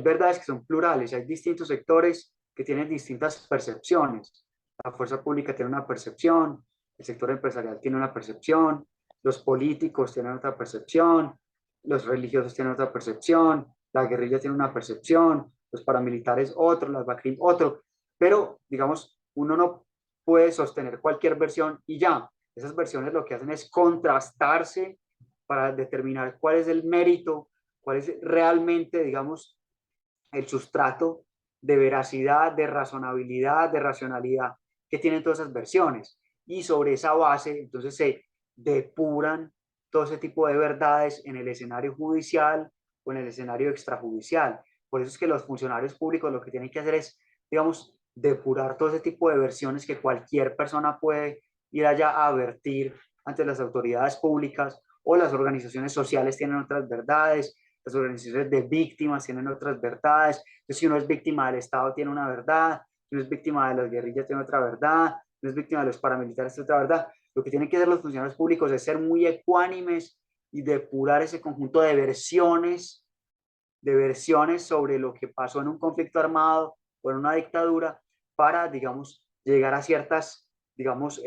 verdades que son plurales, hay distintos sectores que tienen distintas percepciones. La fuerza pública tiene una percepción, el sector empresarial tiene una percepción, los políticos tienen otra percepción, los religiosos tienen otra percepción, la guerrilla tiene una percepción, los paramilitares otro, las BACRIM otro, pero digamos, uno no puede sostener cualquier versión y ya. Esas versiones lo que hacen es contrastarse para determinar cuál es el mérito, cuál es realmente, digamos, el sustrato de veracidad, de razonabilidad, de racionalidad que tienen todas esas versiones. Y sobre esa base, entonces se depuran todo ese tipo de verdades en el escenario judicial o en el escenario extrajudicial. Por eso es que los funcionarios públicos lo que tienen que hacer es, digamos, depurar todo ese tipo de versiones que cualquier persona puede ir allá a advertir ante las autoridades públicas, o las organizaciones sociales tienen otras verdades, las organizaciones de víctimas tienen otras verdades. Entonces, si uno es víctima del Estado, tiene una verdad; si uno es víctima de las guerrillas, tiene otra verdad; si uno es víctima de los paramilitares, tiene otra verdad. Lo que tienen que hacer los funcionarios públicos es ser muy ecuánimes y depurar ese conjunto de versiones sobre lo que pasó en un conflicto armado o en una dictadura, para, digamos, llegar a ciertas, digamos,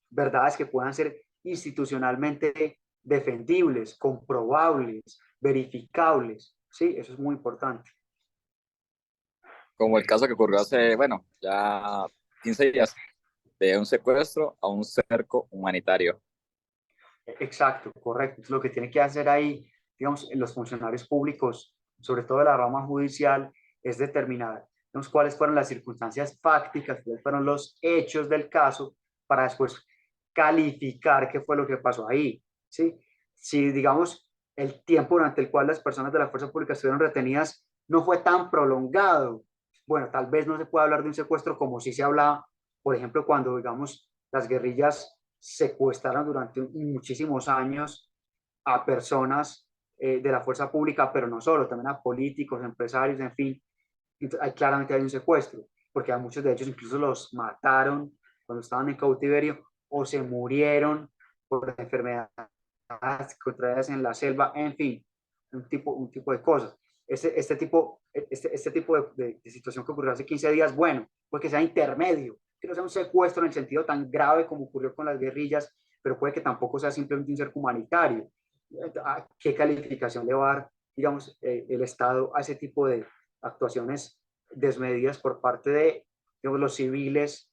verdades que puedan ser institucionalmente defendibles, comprobables, verificables. Sí, eso es muy importante.
Como el caso que ocurrió hace, bueno, ya 15 días, de un secuestro a un cerco humanitario.
Exacto, correcto. Lo que tiene que hacer ahí, digamos, los funcionarios públicos, sobre todo de la rama judicial, es determinar, digamos, cuáles fueron las circunstancias fácticas, cuáles fueron los hechos del caso, para después calificar qué fue lo que pasó ahí, ¿sí? Si, digamos, el tiempo durante el cual las personas de la fuerza pública estuvieron retenidas no fue tan prolongado, bueno, tal vez no se puede hablar de un secuestro como si se habla, por ejemplo, cuando, digamos, las guerrillas secuestraron durante muchísimos años a personas de la fuerza pública, pero no solo, también a políticos, empresarios, en fin. Entonces, claramente hay un secuestro, porque a muchos de ellos incluso los mataron cuando estaban en cautiverio, o se murieron por enfermedades contraídas en la selva, en fin, un tipo de cosas. Este tipo de situación que ocurrió hace 15 días, bueno, pues que sea intermedio, que no sea un secuestro en el sentido tan grave como ocurrió con las guerrillas, pero puede que tampoco sea simplemente un cerco humanitario. ¿A qué calificación le va a dar, digamos, el Estado a ese tipo de actuaciones desmedidas por parte de, digamos, los civiles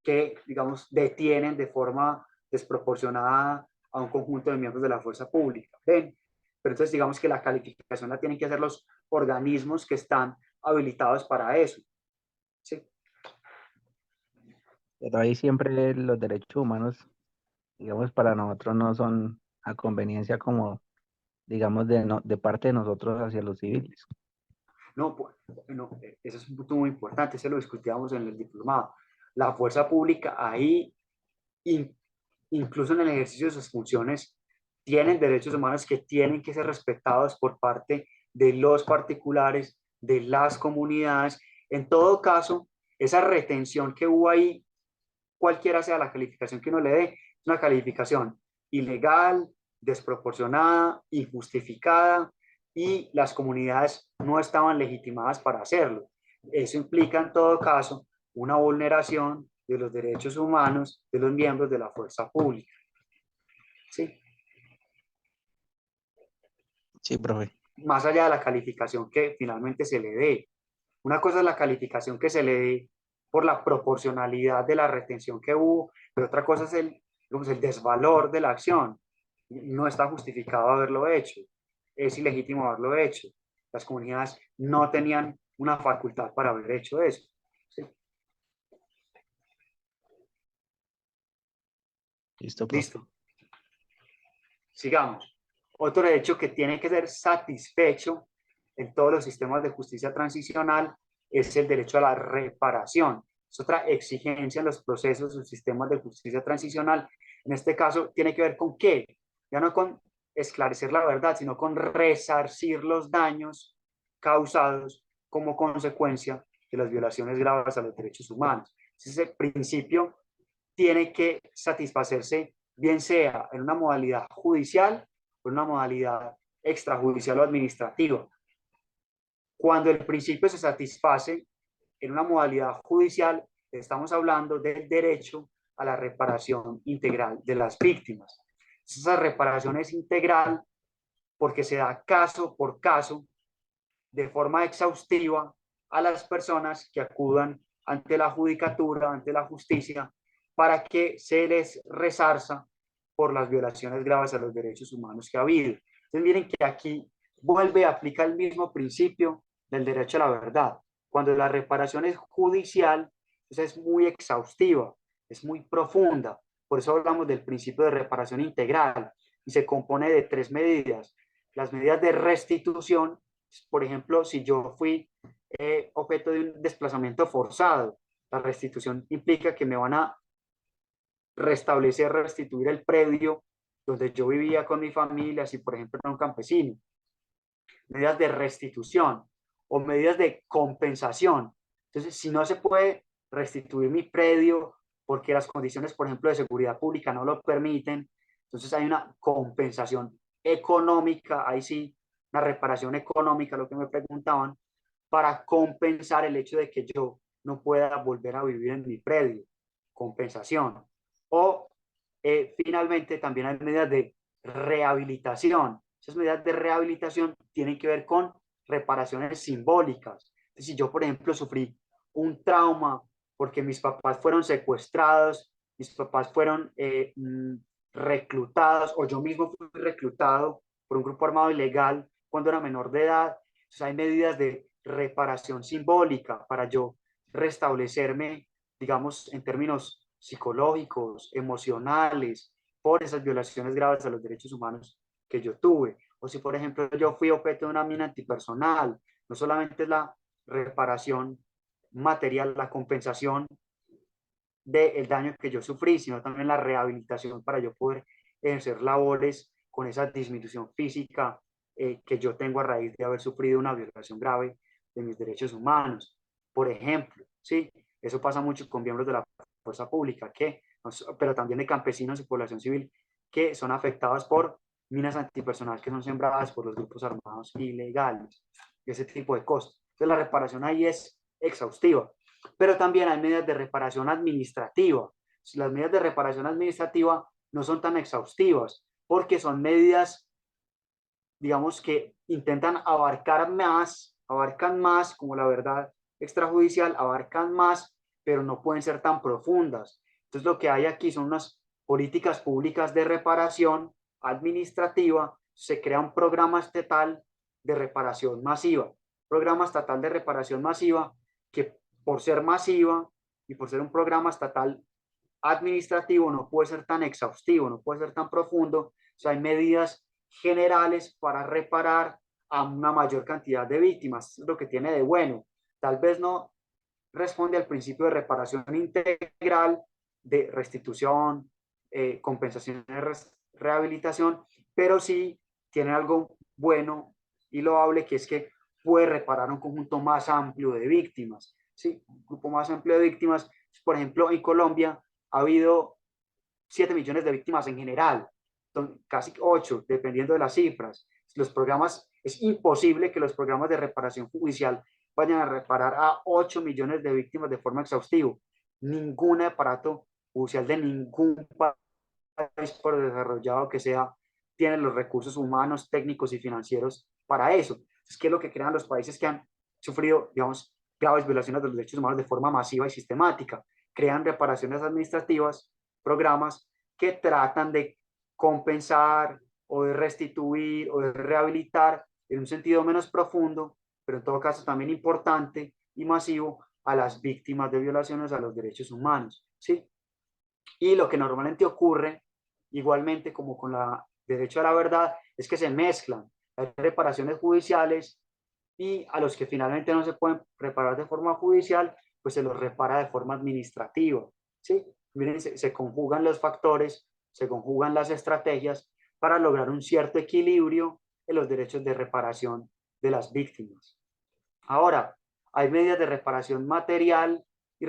que, digamos, detienen de forma desproporcionada a un conjunto de miembros de la fuerza pública? ¿Ven? Pero entonces digamos que la calificación la tienen que hacer los organismos que están habilitados para eso. ¿Sí?
Pero ahí siempre los derechos humanos, digamos, para nosotros no son a conveniencia como, digamos, de parte de nosotros hacia los civiles.
No, no, ese es un punto muy importante, ese lo discutíamos en el diplomado. La fuerza pública ahí, incluso en el ejercicio de sus funciones, tienen derechos humanos que tienen que ser respetados por parte de los particulares, de las comunidades. En todo caso, esa retención que hubo ahí, cualquiera sea la calificación que uno le dé, es una calificación ilegal, desproporcionada, injustificada, y las comunidades no estaban legitimadas para hacerlo. Eso implica en todo caso una vulneración de los derechos humanos de los miembros de la fuerza pública. ¿Sí?
Sí, profe.
Más allá de la calificación que finalmente se le dé. Una cosa es la calificación que se le dé por la proporcionalidad de la retención que hubo, pero otra cosa es el desvalor de la acción. No está justificado haberlo hecho, es ilegítimo haberlo hecho. Las comunidades no tenían una facultad para haber hecho eso. ¿Sí?
Listo, profe.
Listo. Sigamos. Otro derecho que tiene que ser satisfecho en todos los sistemas de justicia transicional es el derecho a la reparación. Es otra exigencia en los procesos de sistemas de justicia transicional. En este caso, tiene que ver con qué, ya no con esclarecer la verdad, sino con resarcir los daños causados como consecuencia de las violaciones graves a los derechos humanos. Ese principio tiene que satisfacerse, bien sea en una modalidad judicial o en una modalidad extrajudicial o administrativa. Cuando el principio se satisface en una modalidad judicial, estamos hablando del derecho a la reparación integral de las víctimas. Esa reparación es integral porque se da caso por caso, de forma exhaustiva, a las personas que acudan ante la judicatura, ante la justicia, para que se les resarza por las violaciones graves a los derechos humanos que ha habido. Entonces miren que aquí vuelve a aplicar el mismo principio del derecho a la verdad. Cuando la reparación es judicial, entonces es muy exhaustiva, es muy profunda. Por eso hablamos del principio de reparación integral y se compone de 3 medidas. Las medidas de restitución, por ejemplo, si yo fui objeto de un desplazamiento forzado, la restitución implica que me van a restablecer, restituir el predio donde yo vivía con mi familia, si por ejemplo era un campesino. Medidas de restitución o medidas de compensación. Entonces, si no se puede restituir mi predio porque las condiciones, por ejemplo, de seguridad pública no lo permiten, entonces hay una compensación económica, ahí sí, una reparación económica, lo que me preguntaban, para compensar el hecho de que yo no pueda volver a vivir en mi predio. Compensación. O finalmente también hay medidas de rehabilitación. Esas medidas de rehabilitación tienen que ver con reparaciones simbólicas. Entonces, si yo, por ejemplo, sufrí un trauma porque mis papás fueron secuestrados, mis papás fueron reclutados, o yo mismo fui reclutado por un grupo armado ilegal cuando era menor de edad, entonces hay medidas de reparación simbólica para yo restablecerme, digamos, en términos psicológicos, emocionales, por esas violaciones graves a los derechos humanos que yo tuve. O si, por ejemplo, yo fui objeto de una mina antipersonal, no solamente es la reparación material, la compensación del daño que yo sufrí, sino también la rehabilitación para yo poder ejercer labores con esa disminución física que yo tengo a raíz de haber sufrido una violación grave de mis derechos humanos. Por ejemplo, ¿sí? Eso pasa mucho con miembros de la fuerza pública, pero también de campesinos y población civil que son afectados por minas antipersonal que son sembradas por los grupos armados ilegales, ese tipo de cosas. Entonces la reparación ahí es exhaustiva, pero también hay medidas de reparación administrativa. Las medidas de reparación administrativa no son tan exhaustivas porque son medidas, digamos, que intentan abarcan más, como la verdad extrajudicial, abarcan más, pero no pueden ser tan profundas. Entonces lo que hay aquí son unas políticas públicas de reparación administrativa. Se crea un programa estatal de reparación masiva, que por ser masiva y por ser un programa estatal administrativo no puede ser tan exhaustivo, no puede ser tan profundo. O sea, hay medidas generales para reparar a una mayor cantidad de víctimas. Es lo que tiene de bueno. Tal vez no responde al principio de reparación integral, de restitución, compensación, rehabilitación, pero sí tiene algo bueno y loable, que es que puede reparar un conjunto más amplio de víctimas. ¿Sí? Un grupo más amplio de víctimas. Por ejemplo, en Colombia ha habido 7 millones de víctimas en general, casi 8, dependiendo de las cifras. Los programas, es imposible que los programas de reparación judicial vayan a reparar a 8 millones de víctimas de forma exhaustiva. Ningún aparato judicial de ningún país, por desarrollado que sea, tiene los recursos humanos, técnicos y financieros para eso. ¿Qué es lo que crean los países que han sufrido, digamos, graves violaciones de los derechos humanos de forma masiva y sistemática? Crean reparaciones administrativas, programas que tratan de compensar o de restituir o de rehabilitar en un sentido menos profundo, pero en todo caso también importante y masivo, a las víctimas de violaciones a los derechos humanos, ¿sí? Y lo que normalmente ocurre, igualmente como con el derecho a la verdad, es que se mezclan las reparaciones judiciales y a los que finalmente no se pueden reparar de forma judicial, pues se los repara de forma administrativa, ¿sí? Miren, se conjugan los factores, se conjugan las estrategias para lograr un cierto equilibrio en los derechos de reparación de las víctimas. Ahora, hay medidas de reparación material y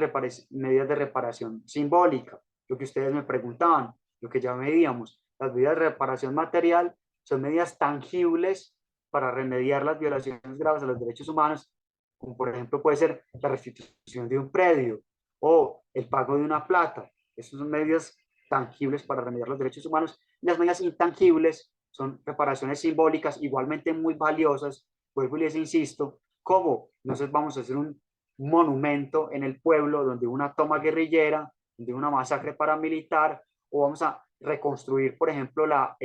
medidas de reparación simbólica, lo que ustedes me preguntaban, lo que ya medíamos. Las medidas de reparación material son medidas tangibles para remediar las violaciones graves a los derechos humanos, como por ejemplo puede ser la restitución de un predio o el pago de una plata. Esas son medidas tangibles para remediar los derechos humanos. Y las medidas intangibles son reparaciones simbólicas, igualmente muy valiosas. Vuelvo y les insisto, ¿cómo? Entonces vamos a hacer un monumento en el pueblo donde una toma guerrillera, donde una masacre paramilitar, o vamos a reconstruir, por ejemplo, la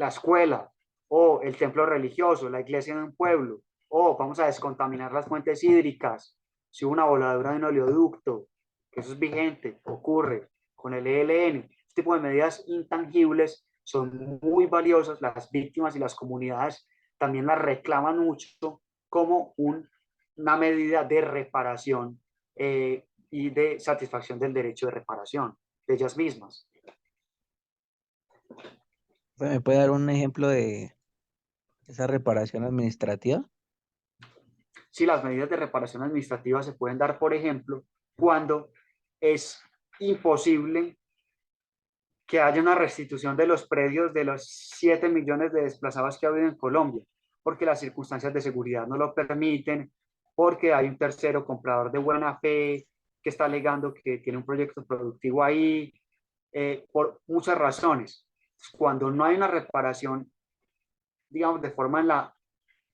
escuela o el templo religioso, la iglesia de un pueblo, o vamos a descontaminar las fuentes hídricas, si hubo una voladura de un oleoducto, que eso es vigente, ocurre con el ELN. Este tipo de medidas intangibles son muy valiosas, las víctimas y las comunidades también las reclaman mucho como una medida de reparación y de satisfacción del derecho de reparación de ellas mismas.
¿Me puede dar un ejemplo de esa reparación administrativa?
Sí, las medidas de reparación administrativa se pueden dar, por ejemplo, cuando es imposible que haya una restitución de los predios de los 7 millones de desplazados que ha habido en Colombia, porque las circunstancias de seguridad no lo permiten, porque hay un tercero comprador de buena fe que está alegando que tiene un proyecto productivo ahí, por muchas razones. Cuando no hay una reparación, digamos, de forma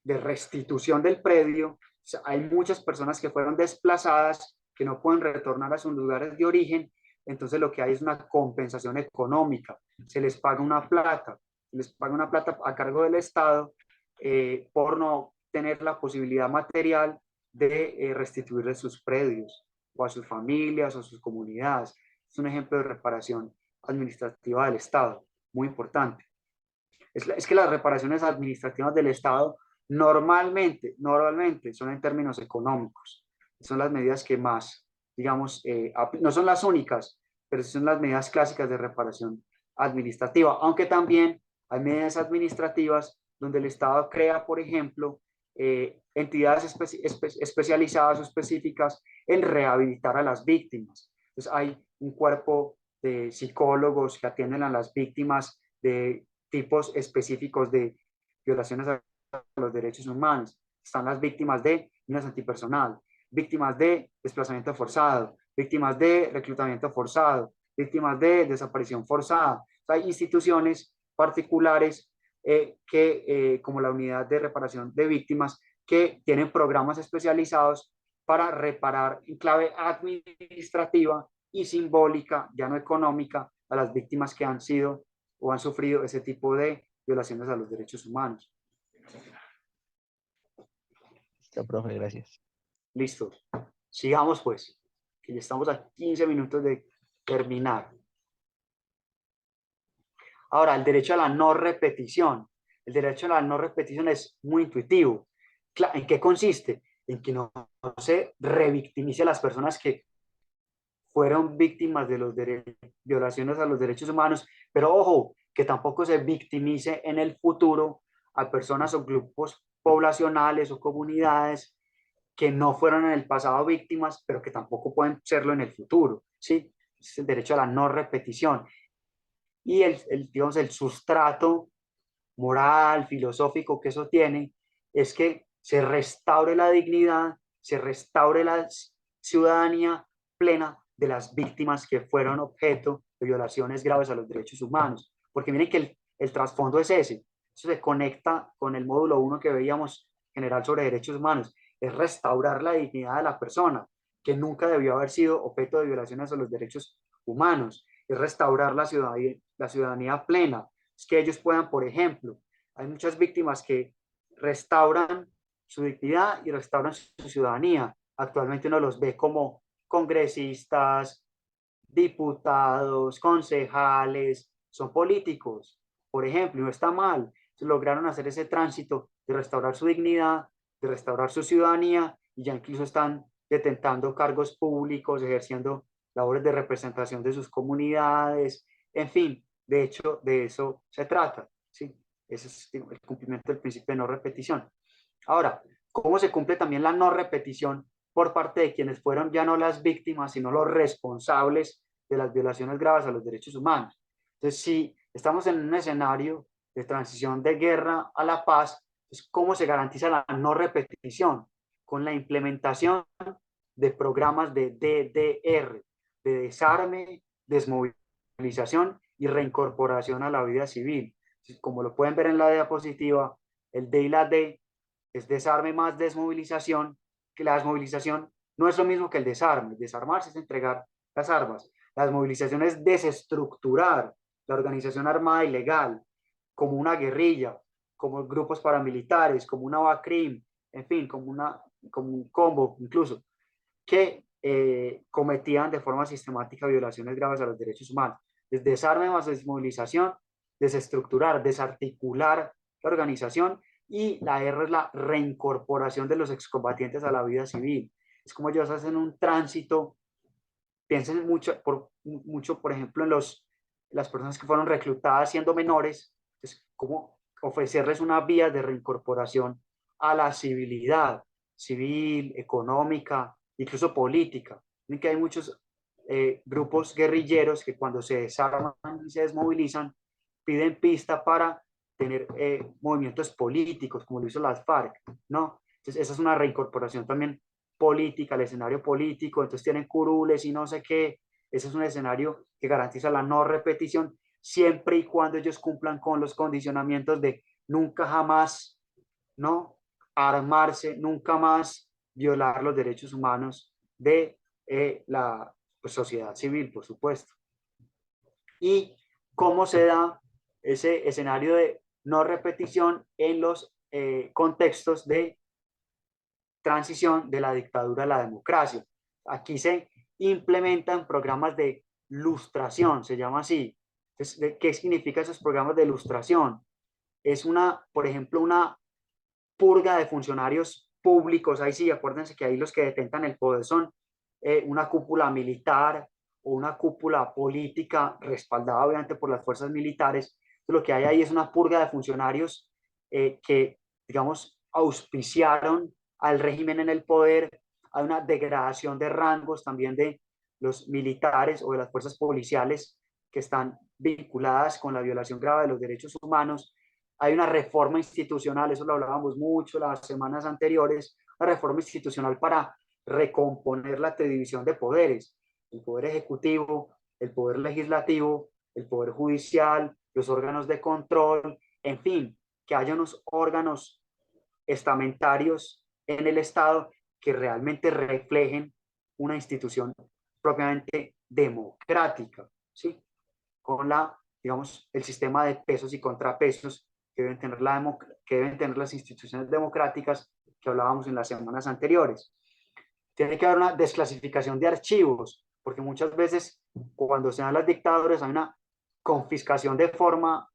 de restitución del predio, hay muchas personas que fueron desplazadas, que no pueden retornar a sus lugares de origen. Entonces lo que hay es una compensación económica, se les paga una plata a cargo del Estado por no tener la posibilidad material de restituirles sus predios o a sus familias o a sus comunidades. Es un ejemplo de reparación administrativa del Estado, muy importante. Es que las reparaciones administrativas del Estado normalmente son en términos económicos. Son las medidas que más, digamos, no son las únicas, pero son las medidas clásicas de reparación administrativa, aunque también hay medidas administrativas donde el Estado crea, por ejemplo, entidades especializadas o específicas en rehabilitar a las víctimas. Entonces hay un cuerpo de psicólogos que atienden a las víctimas de tipos específicos de violaciones a los derechos humanos. Están las víctimas de violencia antipersonal, víctimas de desplazamiento forzado, víctimas de reclutamiento forzado, víctimas de desaparición forzada. Hay instituciones particulares como la Unidad de Reparación de Víctimas, que tienen programas especializados para reparar en clave administrativa y simbólica, ya no económica, a las víctimas que han sido o han sufrido ese tipo de violaciones a los derechos humanos.
Listo, profe, gracias.
Listo. Sigamos pues, que ya estamos a 15 minutos de terminar. Ahora, el derecho a la no repetición. El derecho a la no repetición es muy intuitivo. ¿En qué consiste? En que no se revictimice a las personas que fueron víctimas de los violaciones a los derechos humanos, pero ojo, que tampoco se victimice en el futuro a personas o grupos poblacionales o comunidades que no fueron en el pasado víctimas, pero que tampoco pueden serlo en el futuro, ¿sí? Es el derecho a la no repetición. Y digamos, el sustrato moral, filosófico que eso tiene, es que se restaure la dignidad, se restaure la ciudadanía plena de las víctimas que fueron objeto de violaciones graves a los derechos humanos. Porque miren que el trasfondo es ese. Eso se conecta con el módulo 1 que veíamos general sobre derechos humanos. Es restaurar la dignidad de la persona, que nunca debió haber sido objeto de violaciones a los derechos humanos. Es restaurar la ciudadanía plena. Es que ellos puedan, por ejemplo, hay muchas víctimas que restauran su dignidad y restauran su ciudadanía. Actualmente uno los ve como congresistas, diputados, concejales, son políticos, por ejemplo, y no está mal. Lograron hacer ese tránsito de restaurar su dignidad, de restaurar su ciudadanía, y ya incluso están detentando cargos públicos, ejerciendo labores de representación de sus comunidades, en fin, de hecho, de eso se trata, ¿sí? Ese es el cumplimiento del principio de no repetición. Ahora, ¿cómo se cumple también la no repetición por parte de quienes fueron ya no las víctimas, sino los responsables de las violaciones graves a los derechos humanos? Entonces, si estamos en un escenario de transición de guerra a la paz, pues, ¿cómo se garantiza la no repetición? Con la implementación de programas de DDR, de desarme, desmovilización y reincorporación a la vida civil. Como lo pueden ver en la diapositiva, el D y la D es desarme más desmovilización, que la desmovilización no es lo mismo que el desarme. Desarmarse es entregar las armas. La desmovilización es desestructurar la organización armada ilegal, como una guerrilla, como grupos paramilitares, como una BACRIM, en fin, como un combo incluso, que cometían de forma sistemática violaciones graves a los derechos humanos. Es desarme más desmovilización, desestructurar, desarticular la organización, y la R es la reincorporación de los excombatientes a la vida civil. Es como ellos hacen un tránsito. Piensen mucho, por ejemplo, en las personas que fueron reclutadas siendo menores, pues, cómo ofrecerles una vía de reincorporación a la civilidad, civil, económica, incluso política. Miren que hay muchos grupos guerrilleros que cuando se desarman y se desmovilizan, piden pista para tener movimientos políticos, como lo hizo las FARC, ¿no? Entonces, esa es una reincorporación también política, al escenario político. Entonces tienen curules y no sé qué. Ese es un escenario que garantiza la no repetición, siempre y cuando ellos cumplan con los condicionamientos de nunca jamás, ¿no?, armarse, nunca más violar los derechos humanos de la sociedad civil, por supuesto. Y cómo se da ese escenario de no repetición en los contextos de transición de la dictadura a la democracia. Aquí se implementan programas de lustración, se llama así. Entonces, ¿qué significa esos programas de lustración? Es por ejemplo, una purga de funcionarios públicos. Ahí sí, acuérdense que ahí los que detentan el poder son una cúpula militar o una cúpula política respaldada obviamente por las fuerzas militares. Entonces, lo que hay ahí es una purga de funcionarios que, digamos, auspiciaron al régimen en el poder. Hay una degradación de rangos también de los militares o de las fuerzas policiales que están vinculadas con la violación grave de los derechos humanos. Hay una reforma institucional, eso lo hablábamos mucho las semanas anteriores, una reforma institucional para recomponer la división de poderes, el poder ejecutivo, el poder legislativo, el poder judicial, los órganos de control, en fin, que haya unos órganos estamentarios en el Estado que realmente reflejen una institución propiamente democrática, ¿sí? Con digamos, el sistema de pesos y contrapesos que deben tener, que deben tener las instituciones democráticas que hablábamos en las semanas anteriores. Tiene que haber una desclasificación de archivos, porque muchas veces cuando se dan las dictaduras hay una confiscación de forma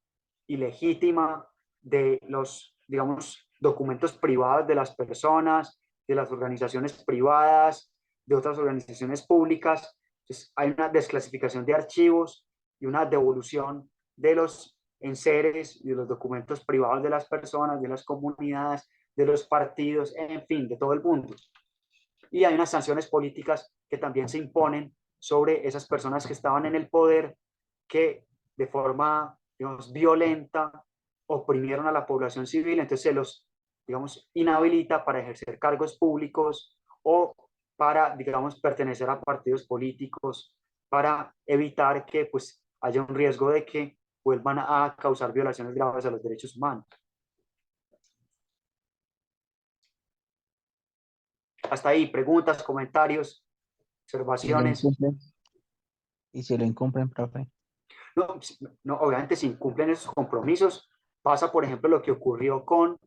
ilegítima de los, digamos, documentos privados de las personas, de las organizaciones privadas, de otras organizaciones públicas. Entonces, hay una desclasificación de archivos y una devolución de los enseres y de los documentos privados de las personas, de las comunidades, de los partidos, en fin, de todo el mundo. Y hay unas sanciones políticas que también se imponen sobre esas personas que estaban en el poder, que de forma, digamos, violenta oprimieron a la población civil, entonces se los, digamos, inhabilita para ejercer cargos públicos o para, digamos, pertenecer a partidos políticos, para evitar que pues haya un riesgo de que vuelvan a causar violaciones graves a los derechos humanos. Hasta ahí, preguntas, comentarios, observaciones.
¿Y si lo incumplen, profe?
No, no, obviamente si incumplen esos compromisos, pasa por ejemplo lo que ocurrió con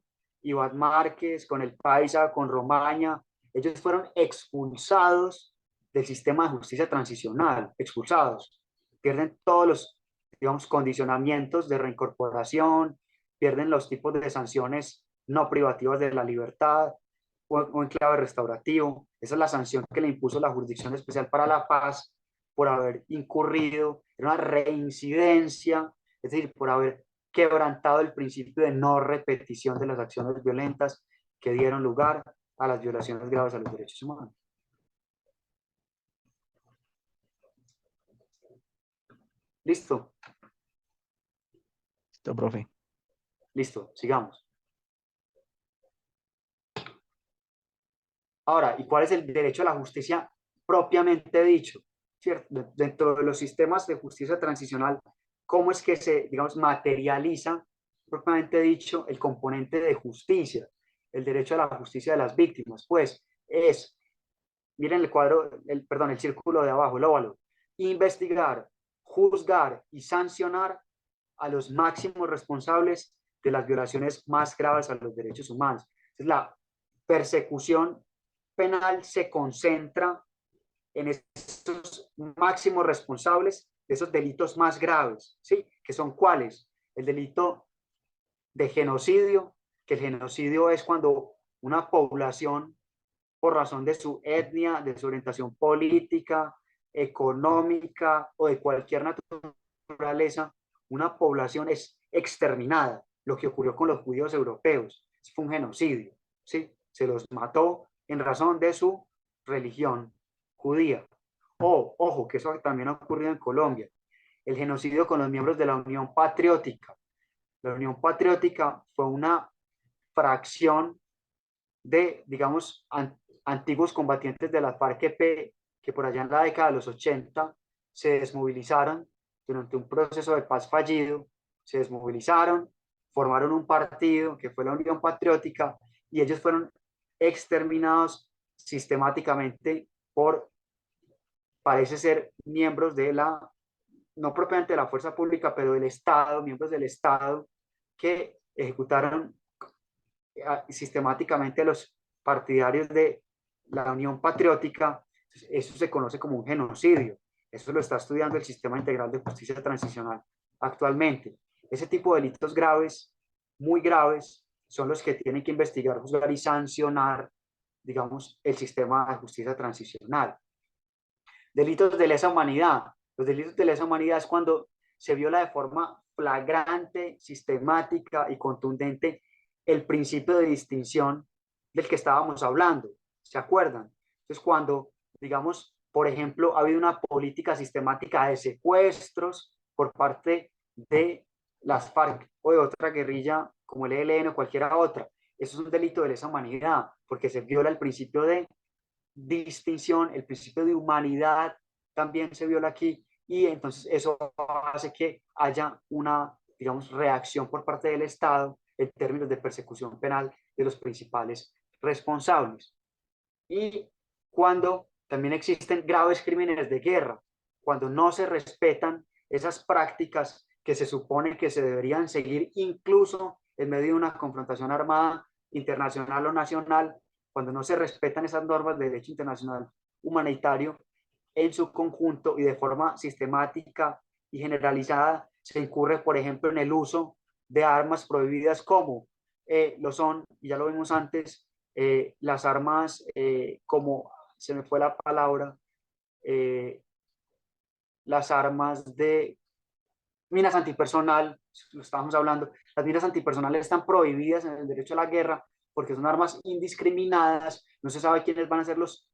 Iván Márquez, con el Paisa, con Romaña. Ellos fueron expulsados del sistema de justicia transicional, expulsados. Pierden todos los, digamos, condicionamientos de reincorporación, pierden los tipos de sanciones no privativas de la libertad o en clave restaurativo. Esa es la sanción que le impuso la Jurisdicción Especial para la Paz por haber incurrido en una reincidencia, es decir, por haber quebrantado el principio de no repetición de las acciones violentas que dieron lugar a las violaciones graves a los derechos humanos. ¿Listo?
Listo, profe.
Listo, sigamos. Ahora, ¿y cuál es el derecho a la justicia propiamente dicho? ¿Cierto? Dentro de los sistemas de justicia transicional, ¿cómo es que se, digamos, materializa, propiamente dicho, el componente de justicia? El derecho a la justicia de las víctimas, pues, es, miren el cuadro, perdón, el círculo de abajo, el óvalo, investigar, juzgar y sancionar a los máximos responsables de las violaciones más graves a los derechos humanos. Es la persecución penal se concentra en esos máximos responsables de esos delitos más graves, ¿sí? ¿Que son cuáles? El delito de genocidio, que el genocidio es cuando una población, por razón de su etnia, de su orientación política, económica o de cualquier naturaleza, una población es exterminada. Lo que ocurrió con los judíos europeos fue un genocidio, ¿sí? Se los mató en razón de su religión judía. Ojo, que eso también ha ocurrido en Colombia, el genocidio con los miembros de la Unión Patriótica. La Unión Patriótica fue una fracción de, digamos, antiguos combatientes de la FARC-EP que por allá en la década de los 80 se desmovilizaron durante un proceso de paz fallido, se desmovilizaron, formaron un partido que fue la Unión Patriótica y ellos fueron exterminados sistemáticamente por, parece ser, miembros de la, no propiamente de la fuerza pública, pero del Estado, miembros del Estado, que ejecutaron sistemáticamente a los partidarios de la Unión Patriótica. Eso se conoce como un genocidio. Eso lo está estudiando el Sistema Integral de Justicia Transicional actualmente. Ese tipo de delitos graves, muy graves, son los que tienen que investigar, juzgar y sancionar, digamos, el sistema de justicia transicional. Delitos de lesa humanidad. Los delitos de lesa humanidad es cuando se viola de forma flagrante, sistemática y contundente el principio de distinción del que estábamos hablando, ¿se acuerdan? Entonces, cuando, digamos, por ejemplo, ha habido una política sistemática de secuestros por parte de las FARC o de otra guerrilla como el ELN o cualquiera otra, eso es un delito de lesa humanidad, porque se viola el principio de distinción, el principio de humanidad también se viola aquí, y entonces eso hace que haya una, digamos, reacción por parte del Estado en términos de persecución penal de los principales responsables. Y cuando también existen graves crímenes de guerra, cuando no se respetan esas prácticas que se supone que se deberían seguir incluso en medio de una confrontación armada internacional o nacional, cuando no se respetan esas normas de derecho internacional humanitario en su conjunto y de forma sistemática y generalizada, se incurre, por ejemplo, en el uso de armas prohibidas como lo son, y ya lo vimos antes, las armas como, se me fue la palabra, las armas de minas antipersonal, lo estábamos hablando, las minas antipersonales están prohibidas en el derecho a la guerra porque son armas indiscriminadas, no se sabe quiénes van a ser las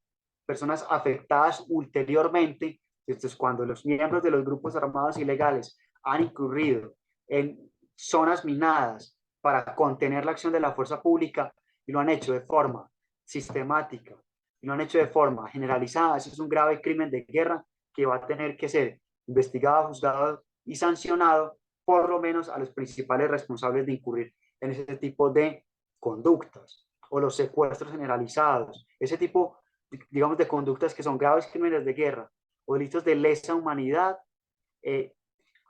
personas afectadas ulteriormente. Entonces, cuando los miembros de los grupos armados ilegales han incurrido en zonas minadas para contener la acción de la fuerza pública y lo han hecho de forma sistemática y lo han hecho de forma generalizada, eso es un grave crimen de guerra que va a tener que ser investigado, juzgado y sancionado, por lo menos a los principales responsables de incurrir en ese tipo de conductas, o los secuestros generalizados, ese tipo, digamos, de conductas que son graves crímenes de guerra o delitos de lesa humanidad.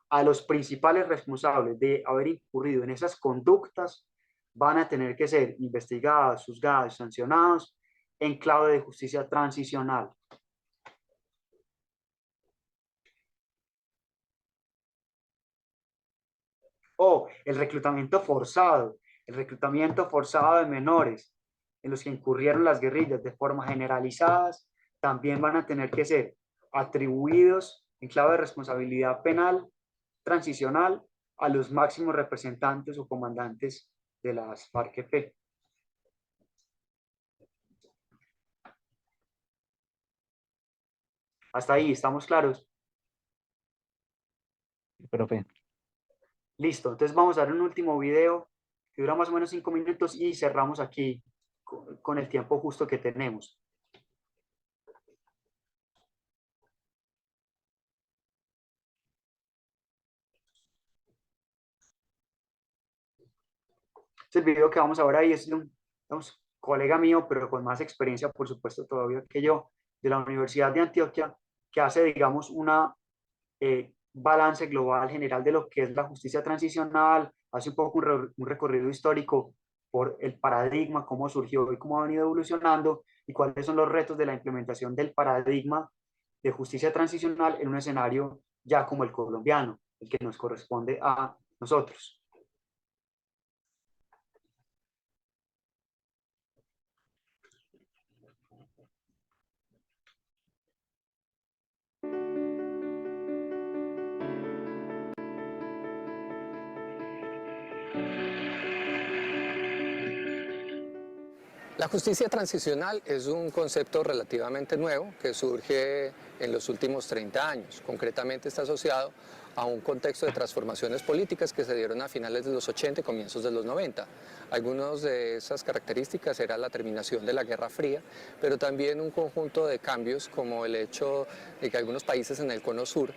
A los principales responsables de haber incurrido en esas conductas van a tener que ser investigados, juzgados, sancionados en clave de justicia transicional. O el reclutamiento forzado de menores en los que incurrieron las guerrillas de forma generalizadas, también van a tener que ser atribuidos en clave de responsabilidad penal transicional a los máximos representantes o comandantes de las FARC-EP. Hasta ahí, ¿estamos claros?
Profe.
Listo, entonces vamos a dar un último video que dura más o menos 5 minutos y cerramos aquí con el tiempo justo que tenemos. El video que vamos a ver ahí es de un, digamos, colega mío, pero con más experiencia, por supuesto, todavía que yo, de la Universidad de Antioquia, que hace, digamos, una balance global general de lo que es la justicia transicional, hace un poco un recorrido histórico por el paradigma, cómo surgió y cómo ha venido evolucionando, y cuáles son los retos de la implementación del paradigma de justicia transicional en un escenario ya como el colombiano, el que nos corresponde a nosotros.
La justicia transicional es un concepto relativamente nuevo que surge en los últimos 30 años. Concretamente está asociado a un contexto de transformaciones políticas que se dieron a finales de los 80 y comienzos de los 90. Algunas de esas características era la terminación de la Guerra Fría, pero también un conjunto de cambios como el hecho de que algunos países en el Cono Sur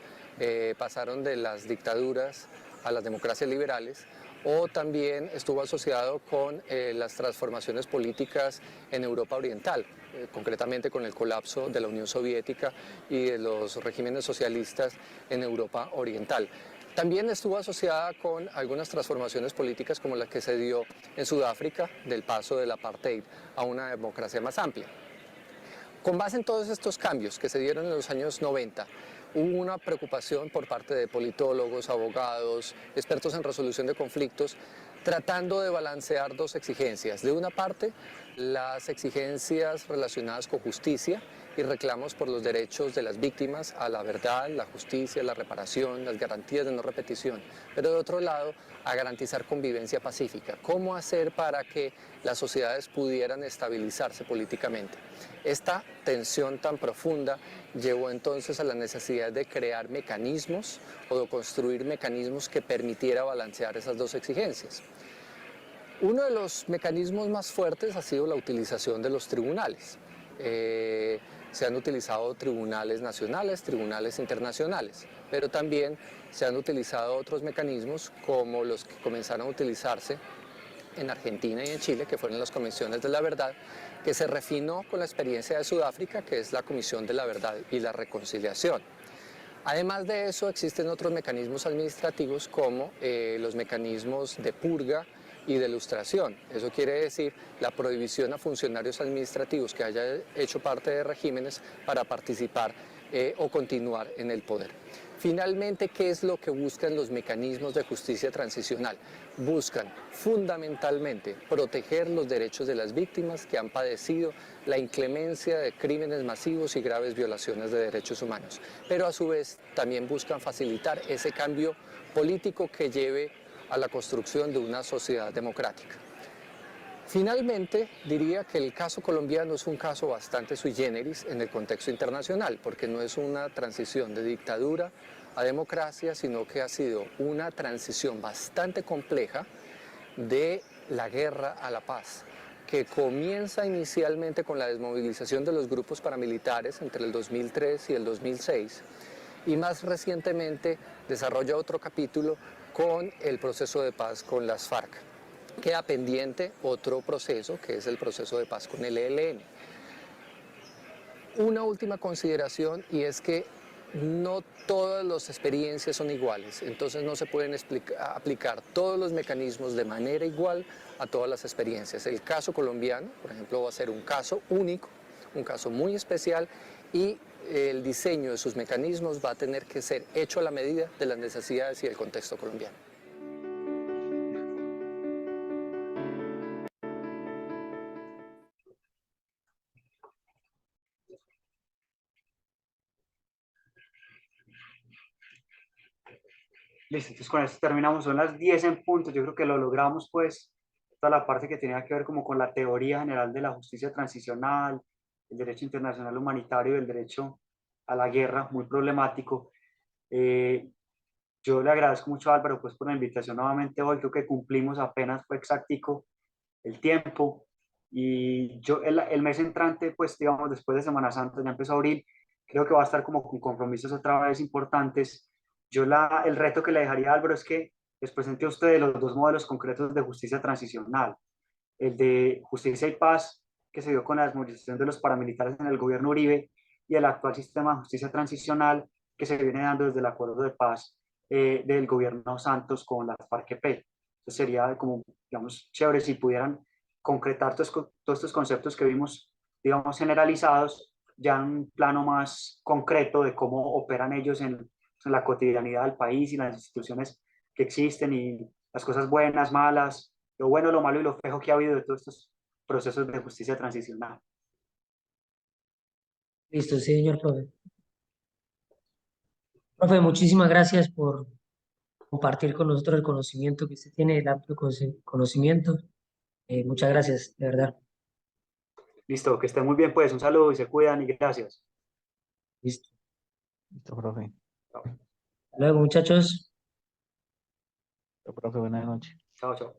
pasaron de las dictaduras a las democracias liberales, o también estuvo asociado con las transformaciones políticas en Europa Oriental, concretamente con el colapso de la Unión Soviética y de los regímenes socialistas en Europa Oriental. También estuvo asociada con algunas transformaciones políticas como la que se dio en Sudáfrica, del paso del apartheid a una democracia más amplia. Con base en todos estos cambios que se dieron en los años 90, hubo una preocupación por parte de politólogos, abogados, expertos en resolución de conflictos, tratando de balancear dos exigencias. De una parte, las exigencias relacionadas con justicia y reclamos por los derechos de las víctimas a la verdad, la justicia, la reparación, las garantías de no repetición, pero de otro lado a garantizar convivencia pacífica. ¿Cómo hacer para que las sociedades pudieran estabilizarse políticamente? Esta tensión tan profunda llevó entonces a la necesidad de crear mecanismos o de construir mecanismos que permitiera balancear esas dos exigencias. Uno de los mecanismos más fuertes ha sido la utilización de los tribunales. Se han utilizado tribunales nacionales, tribunales internacionales, pero también se han utilizado otros mecanismos como los que comenzaron a utilizarse en Argentina y en Chile, que fueron las comisiones de la verdad, que se refinó con la experiencia de Sudáfrica, que es la Comisión de la Verdad y la Reconciliación. Además de eso, existen otros mecanismos administrativos como los mecanismos de purga y de lustración. Eso quiere decir la prohibición a funcionarios administrativos que hayan hecho parte de regímenes para participar o continuar en el poder. Finalmente, ¿qué es lo que buscan los mecanismos de justicia transicional? Buscan fundamentalmente proteger los derechos de las víctimas que han padecido la inclemencia de crímenes masivos y graves violaciones de derechos humanos, pero a su vez también buscan facilitar ese cambio político que lleve a la construcción de una sociedad democrática. Finalmente, diría que el caso colombiano es un caso bastante sui generis en el contexto internacional, porque no es una transición de dictadura a democracia, sino que ha sido una transición bastante compleja de la guerra a la paz, que comienza inicialmente con la desmovilización de los grupos paramilitares entre el 2003 y el 2006, y más recientemente desarrolla otro capítulo con el proceso de paz con las FARC. Queda pendiente otro proceso, que es el proceso de paz con el ELN. Una última consideración, y es que no todas las experiencias son iguales, entonces no se pueden aplicar todos los mecanismos de manera igual a todas las experiencias. El caso colombiano, por ejemplo, va a ser un caso único, un caso muy especial, y el diseño de sus mecanismos va a tener que ser hecho a la medida de las necesidades y el contexto colombiano.
Listo, entonces con esto terminamos, son las 10 en punto, yo creo que lo logramos pues, toda la parte que tenía que ver como con la teoría general de la justicia transicional, el derecho internacional humanitario y el derecho a la guerra, muy problemático. Yo le agradezco mucho a Álvaro pues por la invitación nuevamente hoy, creo que cumplimos apenas, fue exactico el tiempo, y yo el mes entrante pues digamos después de Semana Santa, ya empezó abril, creo que va a estar como con compromisos otra vez importantes. Yo el reto que le dejaría a Álvaro es que les presente a ustedes los dos modelos concretos de justicia transicional. El de justicia y paz, que se dio con la desmovilización de los paramilitares en el gobierno Uribe, y el actual sistema de justicia transicional que se viene dando desde el acuerdo de paz del gobierno Santos con las FARC-EP. Entonces sería como, digamos, chévere si pudieran concretar todos estos conceptos que vimos, digamos, generalizados, ya en un plano más concreto de cómo operan ellos en la cotidianidad del país y las instituciones que existen y las cosas buenas, malas, lo bueno, lo malo y lo feo que ha habido de todos estos procesos de justicia transicional.
Listo, sí, señor profe. Profe, muchísimas gracias por compartir con nosotros el conocimiento que usted tiene, el amplio conocimiento. Muchas gracias, de verdad.
Listo, que esté muy bien pues, un saludo y se cuidan y gracias.
Listo.
Listo, profe.
Hasta luego, muchachos.
Listo, profe, buenas noches.
Chao, chao.